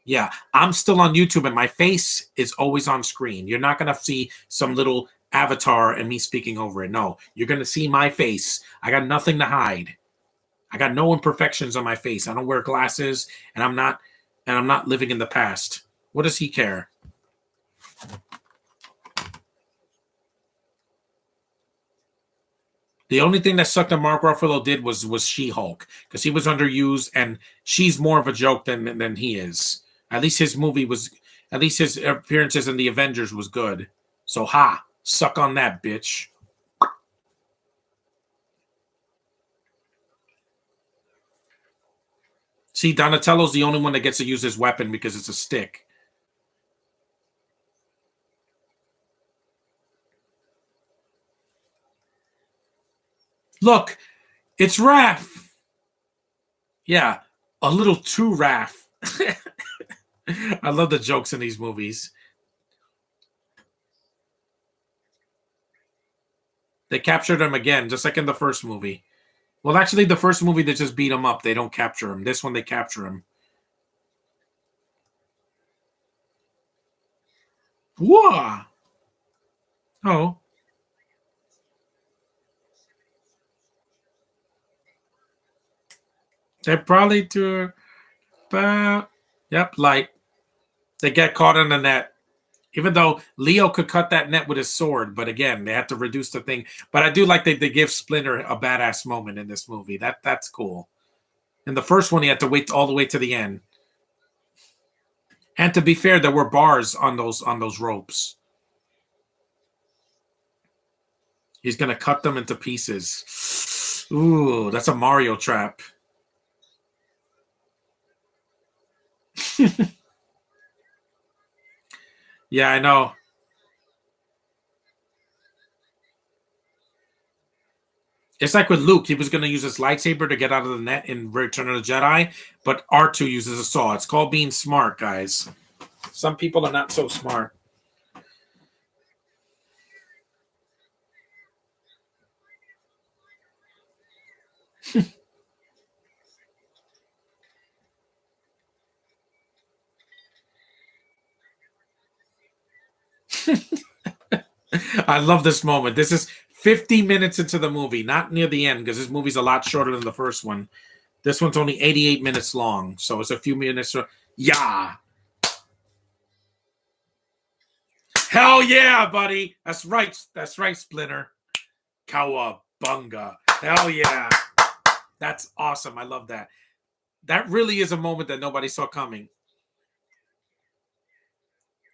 Yeah, I'm still on YouTube and my face is always on screen. You're not going to see some little avatar and me speaking over it. No, you're going to see my face. I got nothing to hide. I got no imperfections on my face. I don't wear glasses, and I'm not living in the past. What does he care? The only thing that sucked that Mark Ruffalo did was She-Hulk, because he was underused, and she's more of a joke than he is. At least his movie was, at least his appearances in the Avengers was good. So suck on that, bitch. See, Donatello's the only one that gets to use his weapon because it's a stick. Look, it's Raph. Yeah, a little too Raph. I love the jokes in these movies. They captured him again, just like in the first movie. Well, actually, the first movie they just beat him up. They don't capture him. This one they capture him. Whoa! Oh, they probably do about. Yep, light. They get caught in the net. Even though Leo could cut that net with his sword, but again, they had to reduce the thing. But I do like they give Splinter a badass moment in this movie. That's cool. In the first one, he had to wait all the way to the end. And to be fair, there were bars on those ropes. He's gonna cut them into pieces. Ooh, that's a Mario trap. Yeah, I know. It's like with Luke, he was going to use his lightsaber to get out of the net in Return of the Jedi, but R2 uses a saw. It's called being smart, guys. Some people are not so smart. I love this moment. This is 50 minutes into the movie, not near the end, because this movie's a lot shorter than the first one. This one's only 88 minutes long, so it's a few minutes. Yeah. Hell yeah, buddy. That's right. That's right, Splinter. Cowabunga. Hell yeah. That's awesome. I love that. That really is a moment that nobody saw coming.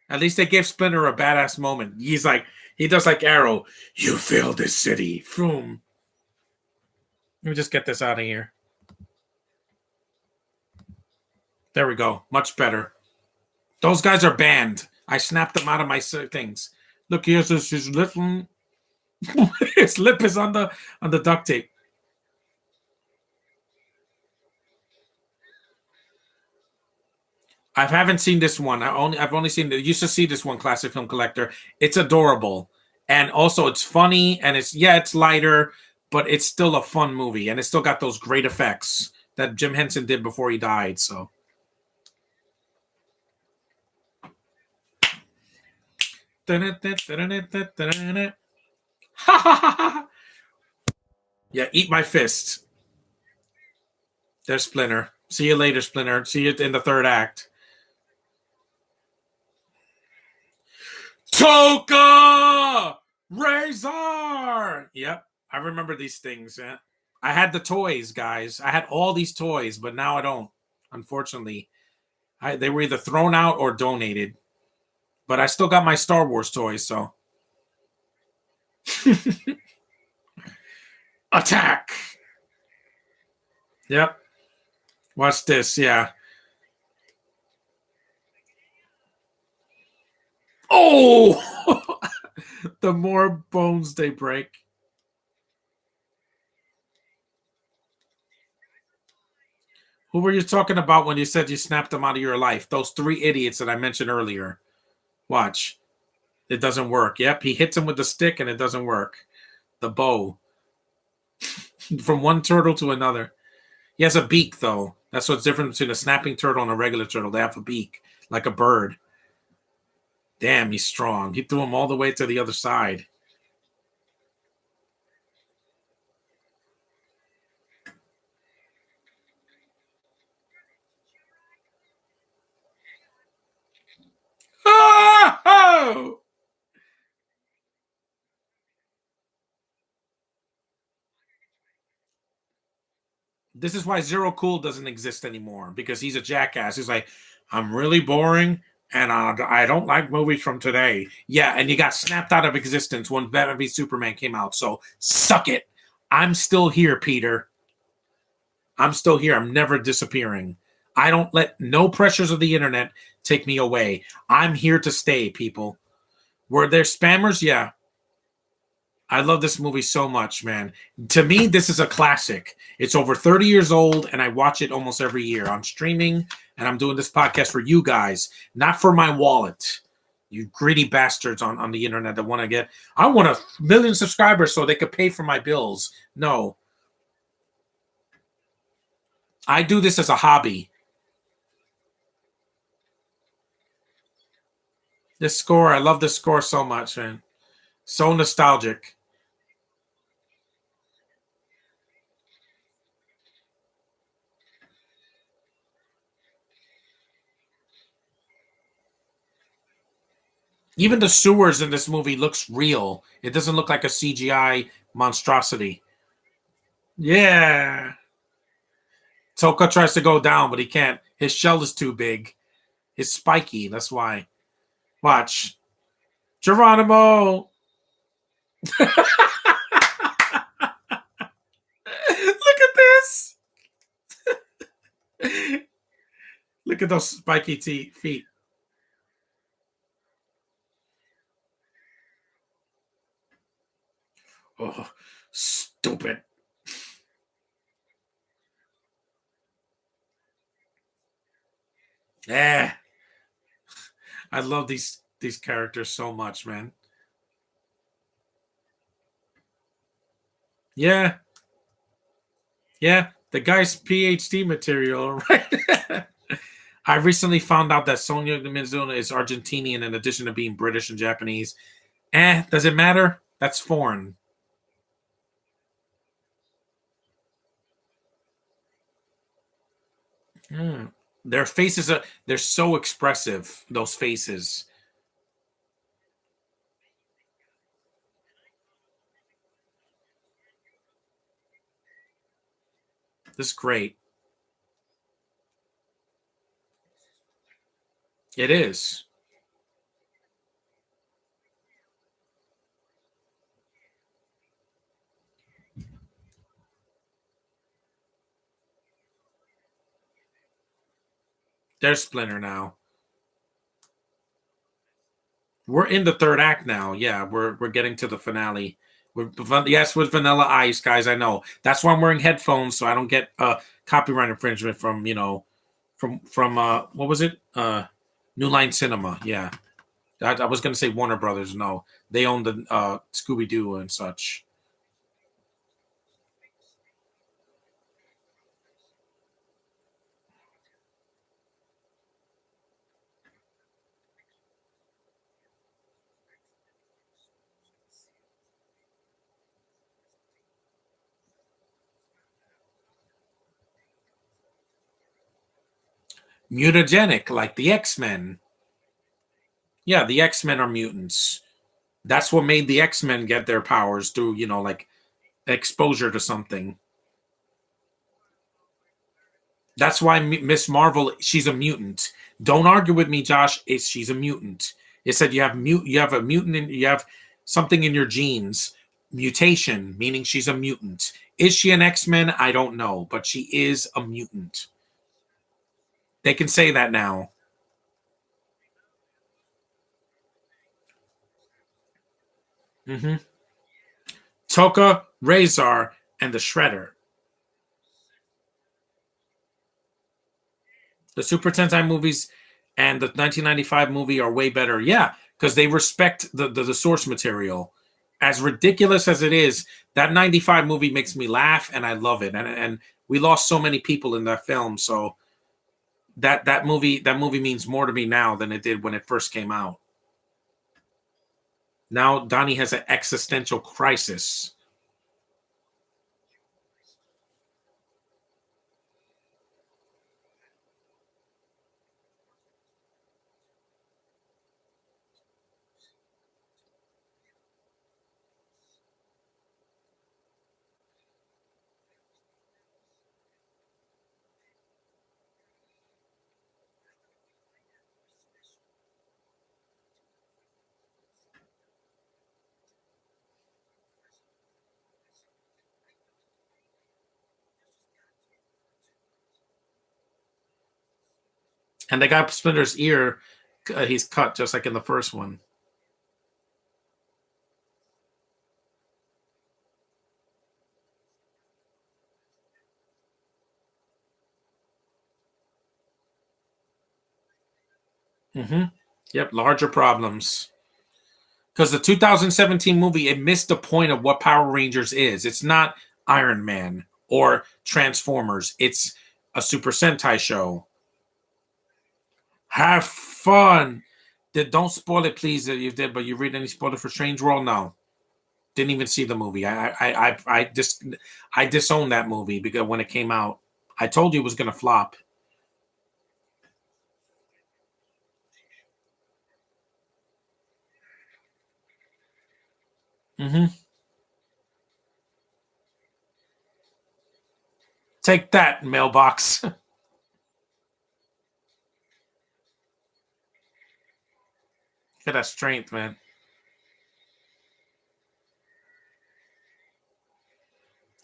At least they gave Splinter a badass moment. He does like Arrow. You failed this city. Vroom. Let me just get this out of here. There we go. Much better. Those guys are banned. I snapped them out of my things. Look, here's his lip. His lip is on the duct tape. I haven't seen this one. I've only seen. Used to see this one, Classic Film Collector. It's adorable, and also it's funny, and it's lighter, but it's still a fun movie, and it's still got those great effects that Jim Henson did before he died. So. Yeah, eat my fist. There's Splinter. See you later, Splinter. See you in the third act. Toka Razor. Yep, I remember these things. Yeah. I had the toys, guys. I had all these toys, but now I don't. Unfortunately, they were either thrown out or donated. But I still got my Star Wars toys, so. Attack. Yep. Watch this, yeah. Oh! The more bones they break. Who were you talking about when you said you snapped them out of your life? Those 3 idiots that I mentioned earlier. Watch. It doesn't work. Yep, he hits him with the stick and it doesn't work. The bow. From one turtle to another. He has a beak, though. That's what's different between a snapping turtle and a regular turtle. They have a beak, like a bird. Damn, he's strong. He threw him all the way to the other side. Oh! This is why Zero Cool doesn't exist anymore, because he's a jackass. He's like, I'm really boring, and I don't like movies from today. Yeah, and you got snapped out of existence when Batman v Superman came out. So suck it. I'm still here, Peter. I'm still here. I'm never disappearing. I don't let no pressures of the internet take me away. I'm here to stay, people. Were there spammers? Yeah. I love this movie so much, man. To me, this is a classic. It's over 30 years old, and I watch it almost every year. I'm streaming, and I'm doing this podcast for you guys, not for my wallet. You greedy bastards on the internet that want to get, I want 1,000,000 subscribers so they could pay for my bills. No. I do this as a hobby. This score, I love this score so much, man. So nostalgic. Even the sewers in this movie looks real. It doesn't look like a CGI monstrosity. Yeah. Toka tries to go down, but he can't. His shell is too big. It's spiky. That's why. Watch. Geronimo. Look at this. Look at those spiky feet. Oh, stupid. Yeah. I love these characters so much, man. Yeah. Yeah. The guy's PhD material, right? I recently found out that Sonia Mizuna is Argentinian in addition to being British and Japanese. Does it matter? That's foreign. Mm. Their faces are they're so expressive. Those faces. This is great. It is. There's Splinter now. We're in the third act now. Yeah, we're getting to the finale. Yes, with Vanilla Ice, guys. I know. That's why I'm wearing headphones so I don't get copyright infringement from from what was it? New Line Cinema. Yeah, I was gonna say Warner Brothers. No, they own the Scooby Doo and such. Mutagenic, like the X Men. Yeah, the X Men are mutants. That's what made the X Men get their powers through like exposure to something. That's why Miss Marvel, she's a mutant. Don't argue with me, Josh. She's a mutant. It said you have a mutant and you have something in your genes. Mutation, meaning she's a mutant. Is she an X-Men? I don't know, but she is a mutant. They can say that now. Mm-hmm. Toka, Razor, and the Shredder. The Super Sentai movies and the 1995 movie are way better. Yeah, because they respect the source material. As ridiculous as it is, that 95 movie makes me laugh and I love it. And we lost so many people in that film, so that movie means more to me now than it did when it first came out. Now Donnie has an existential crisis. And they got Splinter's ear, he's cut just like in the first one. Mm-hmm. Yep, larger problems. Because the 2017 movie, it missed the point of what Power Rangers is. It's not Iron Man or Transformers. It's a Super Sentai show. Have fun. Don't spoil it, please. That you did, but you read any spoiler for Strange World? No, didn't even see the movie. I disowned that movie because when it came out, I told you it was gonna flop. Mm-hmm. Take that, mailbox. Look at that strength, man.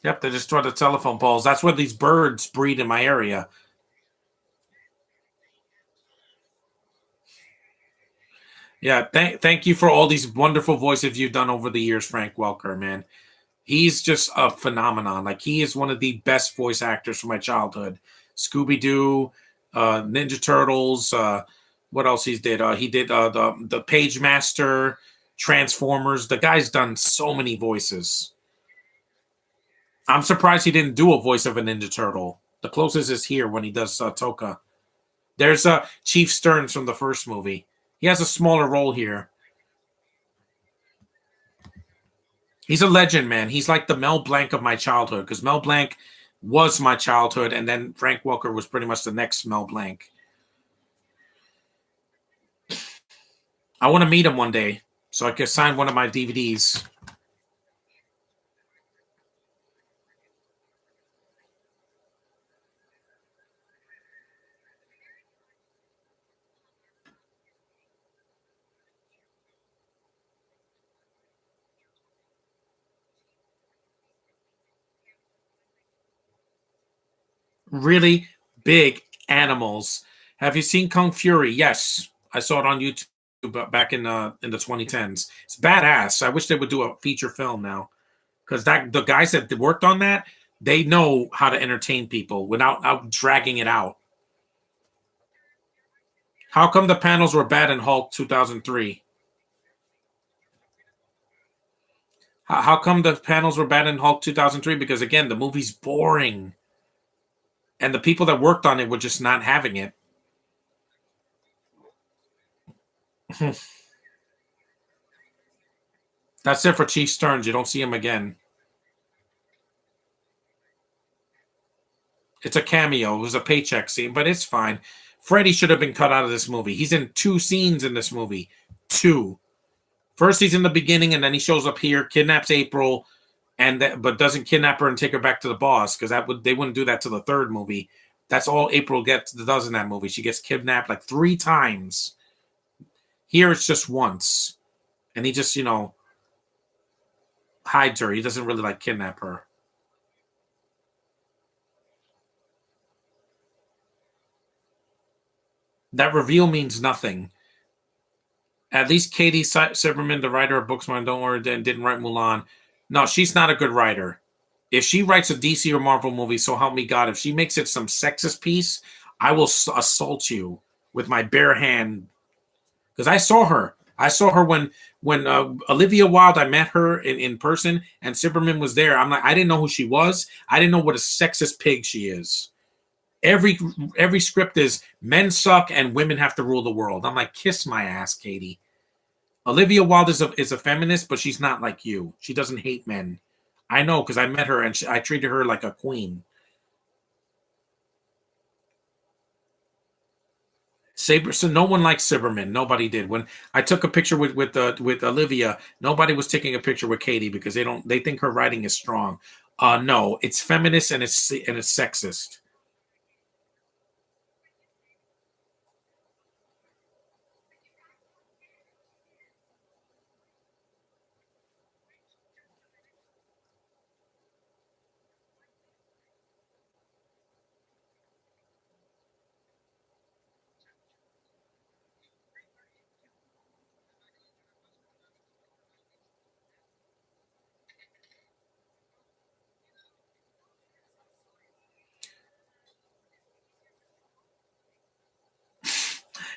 Yep, they destroyed the telephone poles. That's where these birds breed in my area. Yeah, thank you for all these wonderful voices you've done over the years, Frank Welker, man. He's just a phenomenon. Like he is one of the best voice actors from my childhood. Scooby Doo, Ninja Turtles. What else he did? He did the Page Master, Transformers. The guy's done so many voices. I'm surprised he didn't do a voice of a Ninja Turtle. The closest is here when he does Toka. There's Chief Stearns from the first movie. He has a smaller role here. He's a legend, man. He's like the Mel Blanc of my childhood because Mel Blanc was my childhood, and then Frank Welker was pretty much the next Mel Blanc. I want to meet him one day so I can sign one of my DVDs. Really big animals. Have you seen Kung Fury? Yes, I saw it on YouTube back in the 2010s. It's badass. I wish they would do a feature film now because that the guys that worked on that, they know how to entertain people without out dragging it out. How come the panels were bad in Hulk 2003? How come the panels were bad in Hulk 2003? Because again, the movie's boring, and the people that worked on it were just not having it. That's it for Chief Stearns. You don't see him again. It's a cameo. It was a paycheck scene, but it's fine. Freddy should have been cut out of this movie. He's in 2 scenes in this movie. Two. First, he's in the beginning, and then he shows up here, kidnaps April, but doesn't kidnap her and take her back to the boss because they wouldn't do that to the third movie. That's all April does in that movie. She gets kidnapped like 3 times. Here, it's just once, and he just hides her. He doesn't really like kidnap her. That reveal means nothing. At least Katie Silverman, the writer of Booksmart, don't worry, didn't write Mulan. No, she's not a good writer. If she writes a DC or Marvel movie, so help me God, if she makes it some sexist piece, I will assault you with my bare hand. Because I saw her. I saw her when Olivia Wilde. I met her in person, and Silverman was there. I'm like, I didn't know who she was. I didn't know what a sexist pig she is. Every script is men suck and women have to rule the world. I'm like, kiss my ass, Katie. Olivia Wilde is a feminist, but she's not like you. She doesn't hate men. I know because I met her and I treated her like a queen. Saber, so no one likes Silverman. Nobody did. When I took a picture with Olivia, nobody was taking a picture with Katie because they think her writing is strong. No, it's feminist and it's sexist.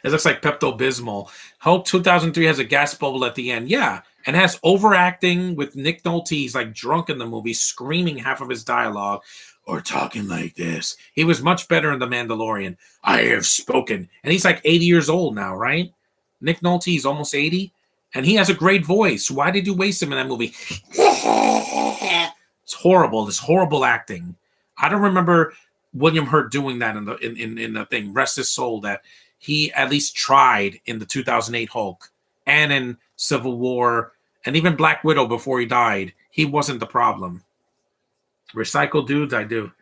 It looks like Pepto Bismol. Hulk 2003 has a gas bubble at the end. Yeah. And has overacting with Nick Nolte. He's like drunk in the movie, screaming half of his dialogue or talking like this. He was much better in The Mandalorian. I have spoken. And he's like 80 years old now, right? Nick Nolte is almost 80. And he has a great voice. Why did you waste him in that movie? It's horrible. It's horrible acting. I don't remember William Hurt doing that in the thing. Rest his soul. That he at least tried in the 2008 Hulk and in Civil War and even Black Widow before he died. He wasn't the problem. Recycled dudes, I do.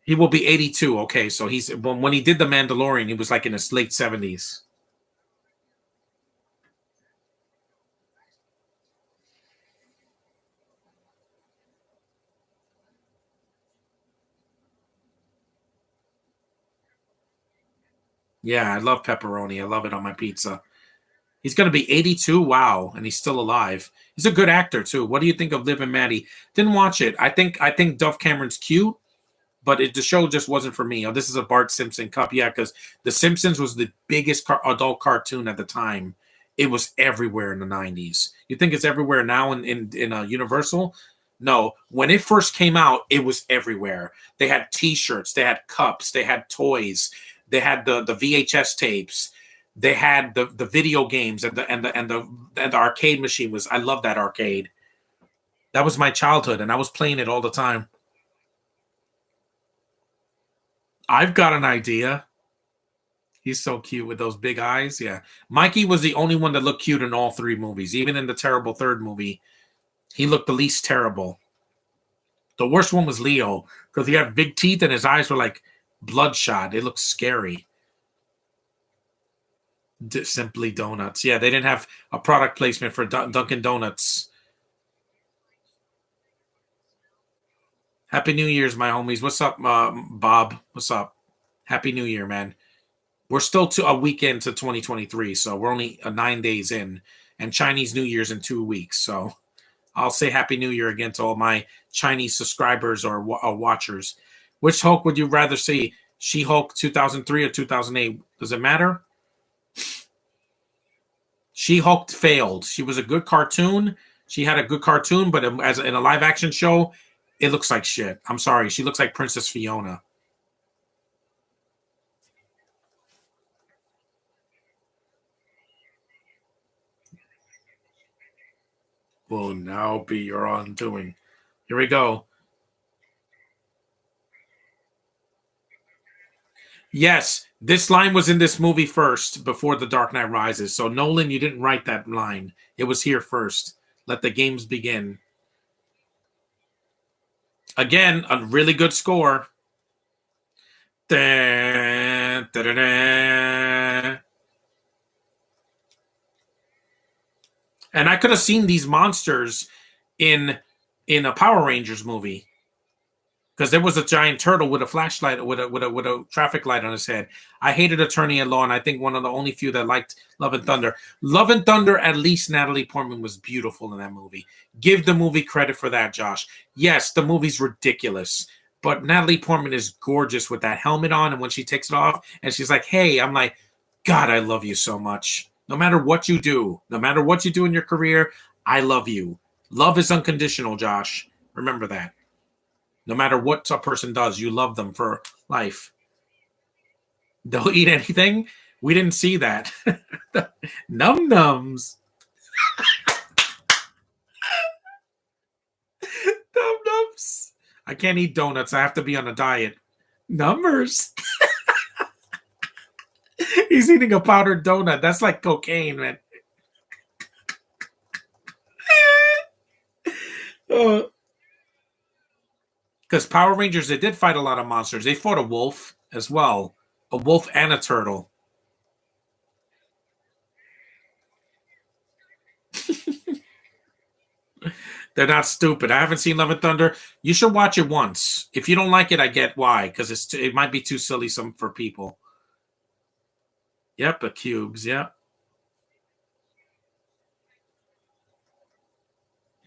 He will be 82. Okay, so when he did The Mandalorian, he was like in his late 70s. Yeah, I love pepperoni. I love it on my pizza. He's going to be 82. Wow, and he's still alive. He's a good actor too. What do you think of Liv and Maddie? Didn't watch it. I think Duff Cameron's cute, but the show just wasn't for me. Oh, this is a Bart Simpson cup. Yeah, because The Simpsons was the biggest adult cartoon at the time. It was everywhere in the 90s. You think it's everywhere now in Universal? No. When it first came out, it was everywhere. They had T-shirts, they had cups, they had toys, they had the VHS tapes, they had the video games and the arcade machine was. I love that arcade. That was my childhood, and I was playing it all the time. I've got an idea. He's so cute with those big eyes. Yeah. Mikey was the only one that looked cute in all three movies. Even in the terrible third movie, he looked the least terrible. The worst one was Leo because he had big teeth and his eyes were like bloodshot. It looked scary. Simply Donuts. Yeah, they didn't have a product placement for Dunkin' Donuts. Happy New Year's, my homies. What's up, Bob? What's up? Happy New Year, man. We're still a week into 2023, so we're only 9 days in, and Chinese New Year's in 2 weeks. So I'll say Happy New Year again to all my Chinese subscribers or watchers. Which Hulk would you rather see? She-Hulk 2003 or 2008? Does it matter? She-Hulk failed. She was a good cartoon. She had a good cartoon, but as in a live action show, it looks like shit. I'm sorry. She looks like Princess Fiona. Will now be your undoing. Here we go. Yes, this line was in this movie first before The Dark Knight Rises. So Nolan, you didn't write that line. It was here first. Let the games begin. Again, a really good score. Da, da, da, da. And I could have seen these monsters in a Power Rangers movie because there was a giant turtle with a flashlight with a traffic light on his head. I hated Attorney at Law, and I think one of the only few that liked Love and Thunder. Love and Thunder, at least Natalie Portman was beautiful in that movie. Give the movie credit for that, Josh. Yes, the movie's ridiculous, but Natalie Portman is gorgeous with that helmet on, and when she takes it off, and she's like, "Hey," I'm like, "God, I love you so much." No matter what you do, no matter what you do in your career, I love you. Love is unconditional, Josh. Remember that. No matter what a person does, you love them for life. They'll eat anything. We didn't see that. Num nums. Num nums. I can't eat donuts. I have to be on a diet. Numbers. He's eating a powdered donut. That's like cocaine, man. Because Power Rangers, they did fight a lot of monsters. They fought a wolf as well, a wolf and a turtle. They're not stupid. I haven't seen Love and Thunder. You should watch it once. If you don't like it, I get why, because it might be too silly for people. Yep, the cubes. Yep.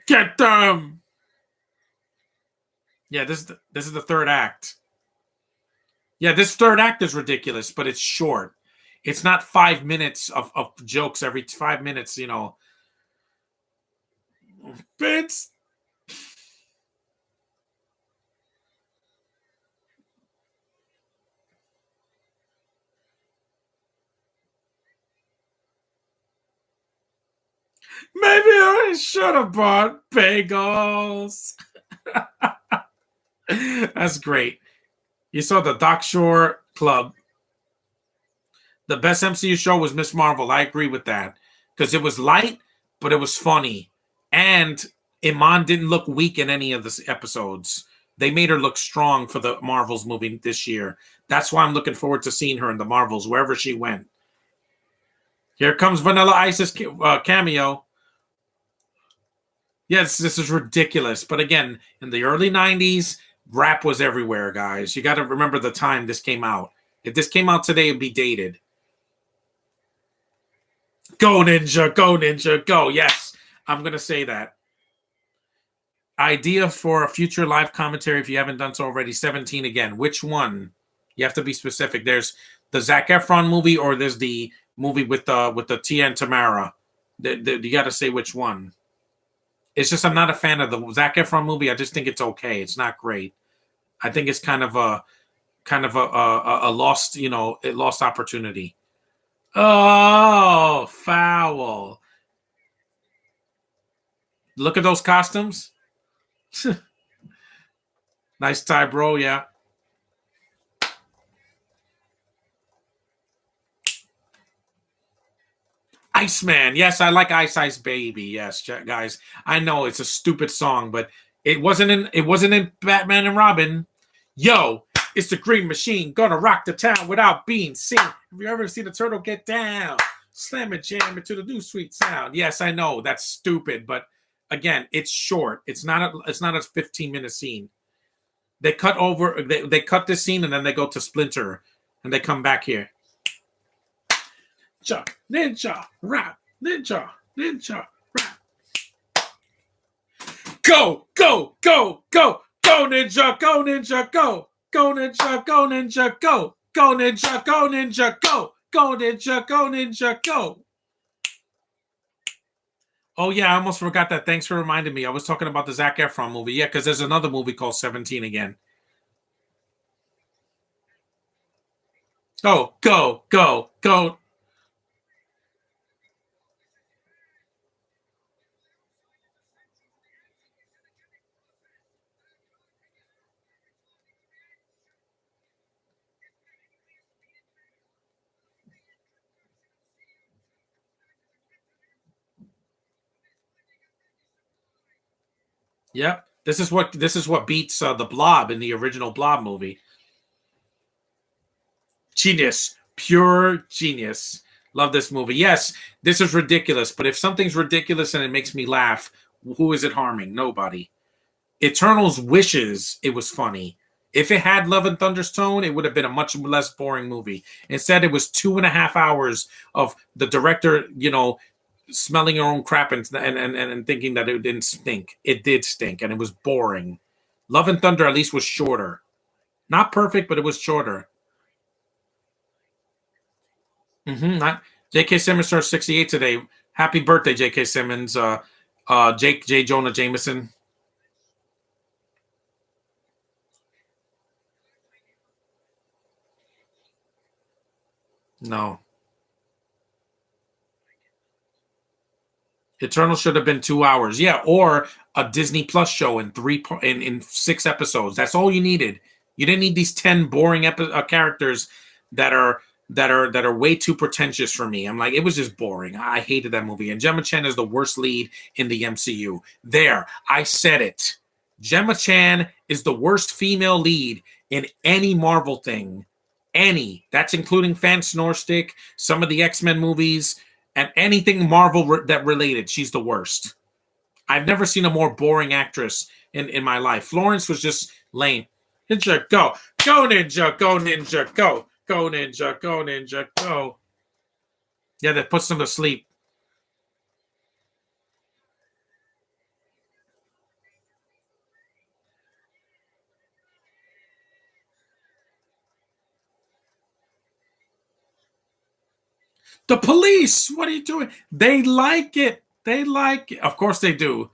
Get them. Yeah, this is the third act. Yeah, this third act is ridiculous, but it's short. It's not 5 minutes of jokes every 5 minutes. Vince. Maybe I should have bought bagels. That's great. You saw the Doc Shore Club. The best MCU show was Miss Marvel. I agree with that because it was light, but it was funny, and Iman didn't look weak in any of the episodes. They made her look strong for the Marvels movie this year. That's why I'm looking forward to seeing her in the Marvels wherever she went. Here comes Vanilla Ice's cameo. Yes, this is ridiculous. But again, in the early 90s, rap was everywhere, guys. You got to remember the time this came out. If this came out today, it'd be dated. Go, Ninja, go, Ninja, go. Yes, I'm going to say that. Idea for a future live commentary, if you haven't done so already, 17 again. Which one? You have to be specific. There's the Zac Efron movie or there's the movie with the Tia and Tamara. You got to say which one. It's just I'm not a fan of the Zac Efron movie. I just think it's okay. It's not great. I think it's kind of a lost, lost opportunity. Oh, foul. Look at those costumes. Nice tie, bro. Yeah. Iceman. Yes, I like Ice Ice Baby. Yes, guys. I know it's a stupid song, but it wasn't in Batman and Robin. Yo, it's the Green Machine gonna rock the town without being seen. Have you ever seen a turtle get down? Slam it, jam it to the new sweet sound. Yes, I know that's stupid, but again, it's short. It's not a 15-minute scene. They cut this scene and then they go to Splinter and they come back here. Ninja, rap, ninja, rap. Go, go, go, go, go, ninja, go, ninja, go. Go, ninja, go, ninja, go. Go, ninja, go, ninja, go. Go, ninja, go, ninja, go. Oh, yeah, I almost forgot that. Thanks for reminding me. I was talking about the Zac Efron movie. Yeah, because there's another movie called 17 again. Go, go, go, go. Yep. This is what beats the Blob in the original Blob movie. Genius, pure genius. Love this movie. Yes, this is ridiculous, but if something's ridiculous and it makes me laugh, who is it harming? Nobody. Eternals wishes it was funny. If it had Love and Thunder's tone, it would have been a much less boring movie. Instead, it was 2.5 hours of the director, smelling her own crap and thinking that it didn't stink. It did stink, and it was boring. Love and Thunder at least was shorter. Not perfect, but it was shorter. Not J.K. Simmons turns 68 today. Happy birthday, J.K. Simmons. Jake J. Jonah Jameson. No. Eternal should have been 2 hours. Yeah, or a Disney Plus show in 6 episodes. That's all you needed. You didn't need these 10 boring characters that are way too pretentious for me. I'm like, it was just boring. I hated that movie. And Gemma Chan is the worst lead in the MCU. There, I said it. Gemma Chan is the worst female lead in any Marvel thing. Any. That's including Fan Snorstick, some of the X-Men movies, and anything Marvel that related. She's the worst. I've never seen a more boring actress in my life. Florence was just lame. Ninja, go. Go, ninja, go, ninja, go. Go, ninja, go, ninja, go. Yeah, that puts them to sleep. The police, what are you doing? They like it. They like it. Of course they do.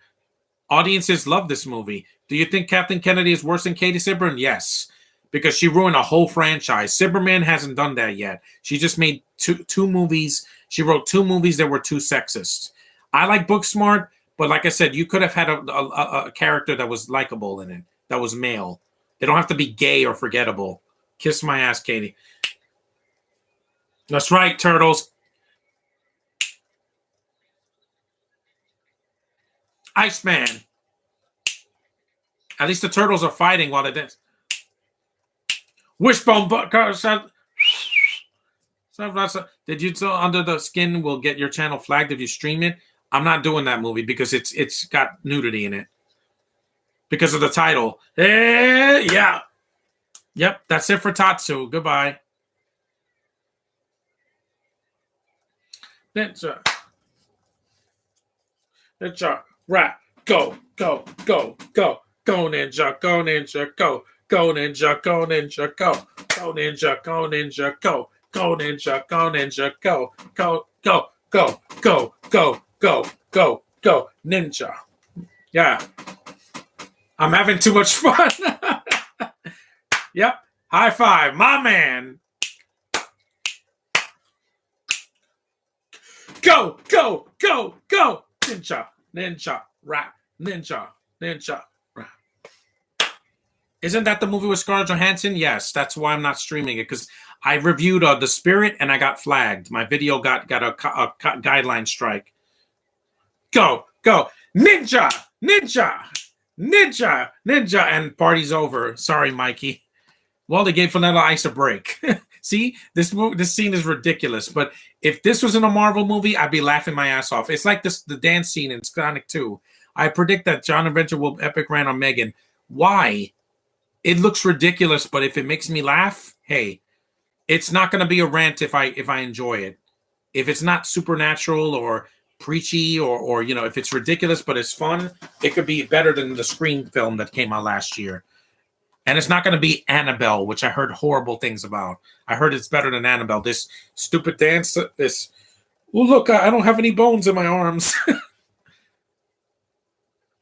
Audiences love this movie. Do you think Kathleen Kennedy is worse than Katie Sibern? Yes, because she ruined a whole franchise. Cyberman hasn't done that yet. She just made two movies. She wrote 2 movies that were too sexist. I like Booksmart, but like I said, you could have had a character that was likable in it, that was male. They don't have to be gay or forgettable. Kiss my ass, Katie. That's right, Turtles. Iceman. At least the turtles are fighting while they dance. Wishbone. Did you tell Under the Skin will get your channel flagged if you stream it? I'm not doing that movie because it's got nudity in it. Because of the title. Yeah. Yep, that's it for Tatsu. Goodbye. Ninja. Ninja. Rat. Go. Go. Go. Go. Go ninja. Go ninja. Go. Go ninja. Go ninja. Go. Go ninja. Go ninja. Go. Go ninja. Go ninja. Go. Go. Go. Go. Go. Go. Go. Go. Go. Ninja. Yeah. I'm having too much fun. Yep. High five. My man. Go. Go. Go. Go. Ninja. Ninja. Rap. Ninja. Ninja. Rap. Isn't that the movie with Scarlett Johansson? Yes, that's why I'm not streaming it because I reviewed The Spirit and I got flagged. My video got a guideline strike. Go, go, ninja, ninja, ninja, ninja, and party's over. Sorry, Mikey. Well, they gave Vanilla Ice a break. See, this scene is ridiculous. But if this was in a Marvel movie, I'd be laughing my ass off. It's like the dance scene in Sonic 2. I predict that John Adventure will epic rant on Megan. Why? It looks ridiculous, but if it makes me laugh, hey, it's not going to be a rant if I enjoy it. If it's not supernatural or preachy or if it's ridiculous but it's fun, it could be better than the Scream film that came out last year. And it's not going to be Annabelle, which I heard horrible things about. I heard it's better than Annabelle. This stupid dance, well, look, I don't have any bones in my arms.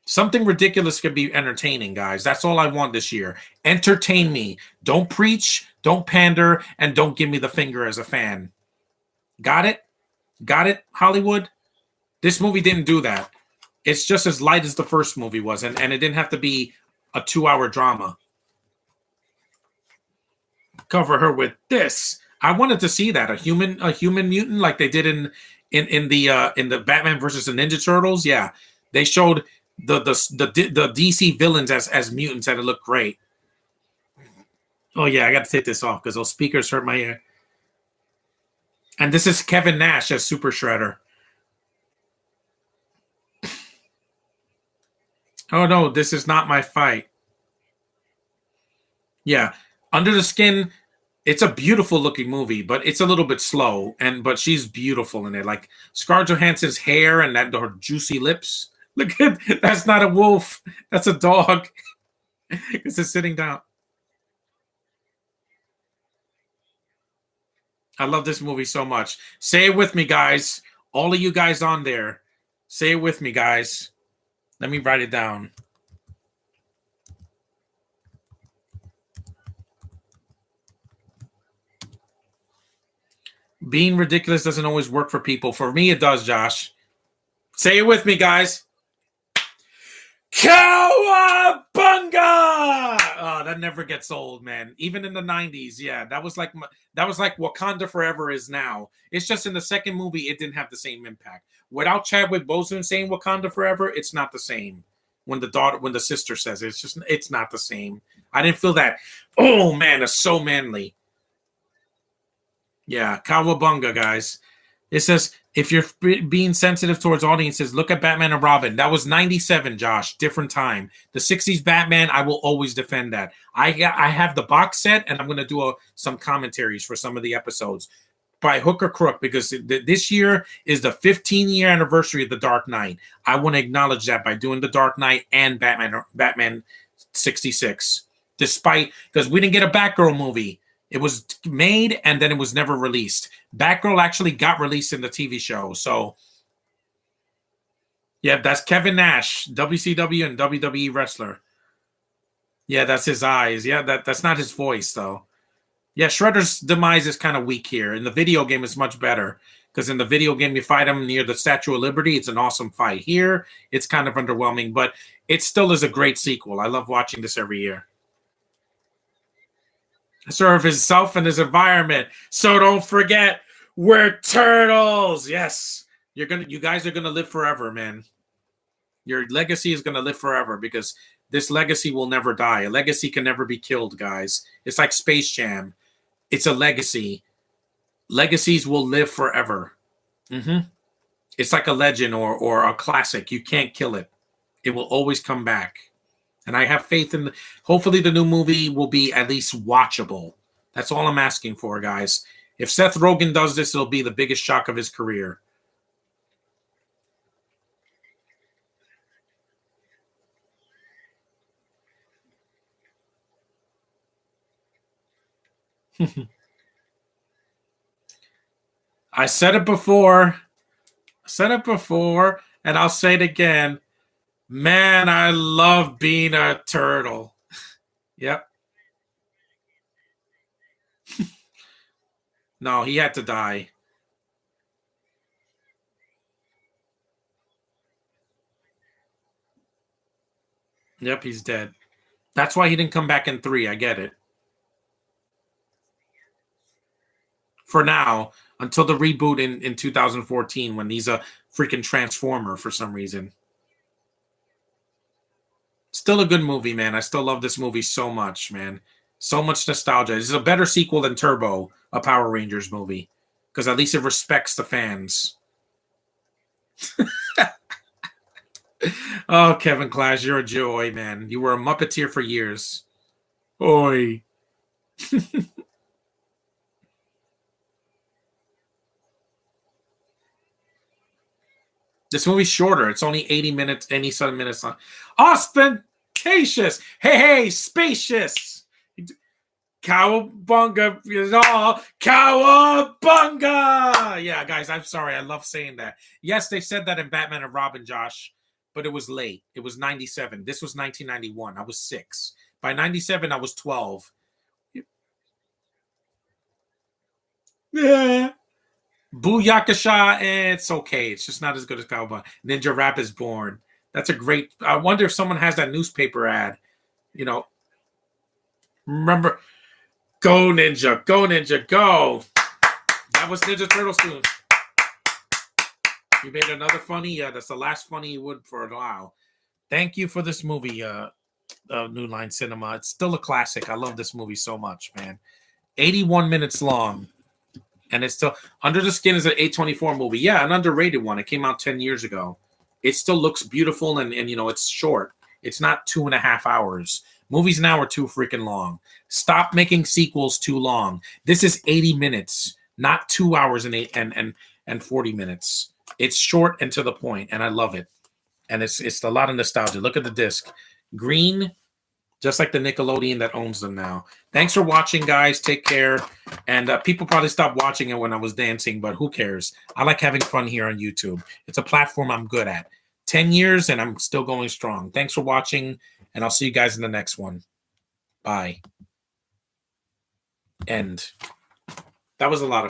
Something ridiculous could be entertaining, guys. That's all I want this year. Entertain me. Don't preach, don't pander, and don't give me the finger as a fan. Got it? Got it, Hollywood? This movie didn't do that. It's just as light as the first movie was, and it didn't have to be a 2-hour drama. Cover her with this. I wanted to see that a human mutant like they did in the Batman versus the Ninja Turtles. Yeah, they showed the DC villains as mutants, and it looked great. Oh yeah, I got to take this off because those speakers hurt my ear. And this is Kevin Nash as Super Shredder. Oh no, this is not my fight. Yeah, Under the Skin. It's a beautiful looking movie, but it's a little bit slow. But she's beautiful in it. Like Scarlett Johansson's hair and her juicy lips. Look at that's not a wolf. That's a dog. This is sitting down. I love this movie so much. Say it with me, guys. All of you guys on there, say it with me, guys. Let me write it down. Being ridiculous doesn't always work for people. For me, it does, Josh. Say it with me, guys. Cowabunga! Oh, that never gets old, man. Even in the 90s, yeah, that was like Wakanda Forever is now. It's just in the second movie, it didn't have the same impact. Without Chadwick Boseman saying Wakanda Forever, it's not the same. When the sister says it, it's not the same. I didn't feel that. Oh man, it's so manly. Yeah, Cowabunga, guys. It says, if you're being sensitive towards audiences, look at Batman and Robin. That was 97, Josh. Different time. The 60s Batman, I will always defend that. I have the box set, and I'm going to do some commentaries for some of the episodes by hook or crook, because this year is the 15-year anniversary of The Dark Knight. I want to acknowledge that by doing The Dark Knight and Batman 66. Despite, because we didn't get a Batgirl movie. It was made and then it was never released. Batgirl actually got released in the TV show. So, yeah, that's Kevin Nash, WCW and WWE wrestler. Yeah, that's his eyes. Yeah, that's not his voice, though. Yeah, Shredder's demise is kind of weak here. In the video game, it's much better. Because in the video game, you fight him near the Statue of Liberty. It's an awesome fight. Here, it's kind of underwhelming, but it still is a great sequel. I love watching this every year. Serve himself and his environment. So don't forget, we're turtles. Yes. You guys are gonna live forever, man. Your legacy is gonna live forever because this legacy will never die. A legacy can never be killed, guys. It's like Space Jam. It's a legacy. Legacies will live forever. Mm-hmm. It's like a legend or a classic. You can't kill it. It will always come back. And I have faith in hopefully the new movie will be at least watchable. That's all I'm asking for, guys. If Seth Rogen does this, it'll be the biggest shock of his career. I said it before. And I'll say it again. Man, I love being a turtle. Yep. No, he had to die. Yep, he's dead. That's why he didn't come back in 3. I get it. For now, until the reboot in 2014 when he's a freaking transformer for some reason. Still a good movie, man. I still love this movie so much, man. So much nostalgia. This is a better sequel than Turbo, a Power Rangers movie, because at least it respects the fans. Oh, Kevin Clash, you're a joy, man. You were a Muppeteer for years. Oi. This movie's shorter. It's only 80 minutes, 87 minutes long. Ostentatious. Hey, hey, spacious. Cowabunga is all. Cowabunga. Yeah, guys, I'm sorry. I love saying that. Yes, they said that in Batman and Robin, Josh, but it was late. It was 97. This was 1991. I was 6. By 97, I was 12. Yeah. Booyakasha, it's okay. It's just not as good as Cowabunga. Ninja Rap is born. That's a great. I wonder if someone has that newspaper ad. You know, remember, go Ninja, go Ninja, go. That was Ninja Turtles too. You made another funny. Yeah, that's the last funny you would for a while. Thank you for this movie, New Line Cinema. It's still a classic. I love this movie so much, man. 81 minutes long. And it's still Under the Skin is an A24 movie. Yeah, an underrated one. It came out 10 years ago. It still looks beautiful and you know, it's short. It's not 2.5 hours. Movies now are too freaking long. Stop making sequels too long. This is 80 minutes, not 2 hours and 40 minutes. It's short and to the point, and I love it. And it's a lot of nostalgia. Look at the disc. Green, just like the Nickelodeon that owns them now. Thanks for watching, guys. Take care. And people probably stopped watching it when I was dancing, but who cares? I like having fun here on YouTube. It's a platform I'm good at. 10 years, and I'm still going strong. Thanks for watching, and I'll see you guys in the next one. Bye. End. That was a lot of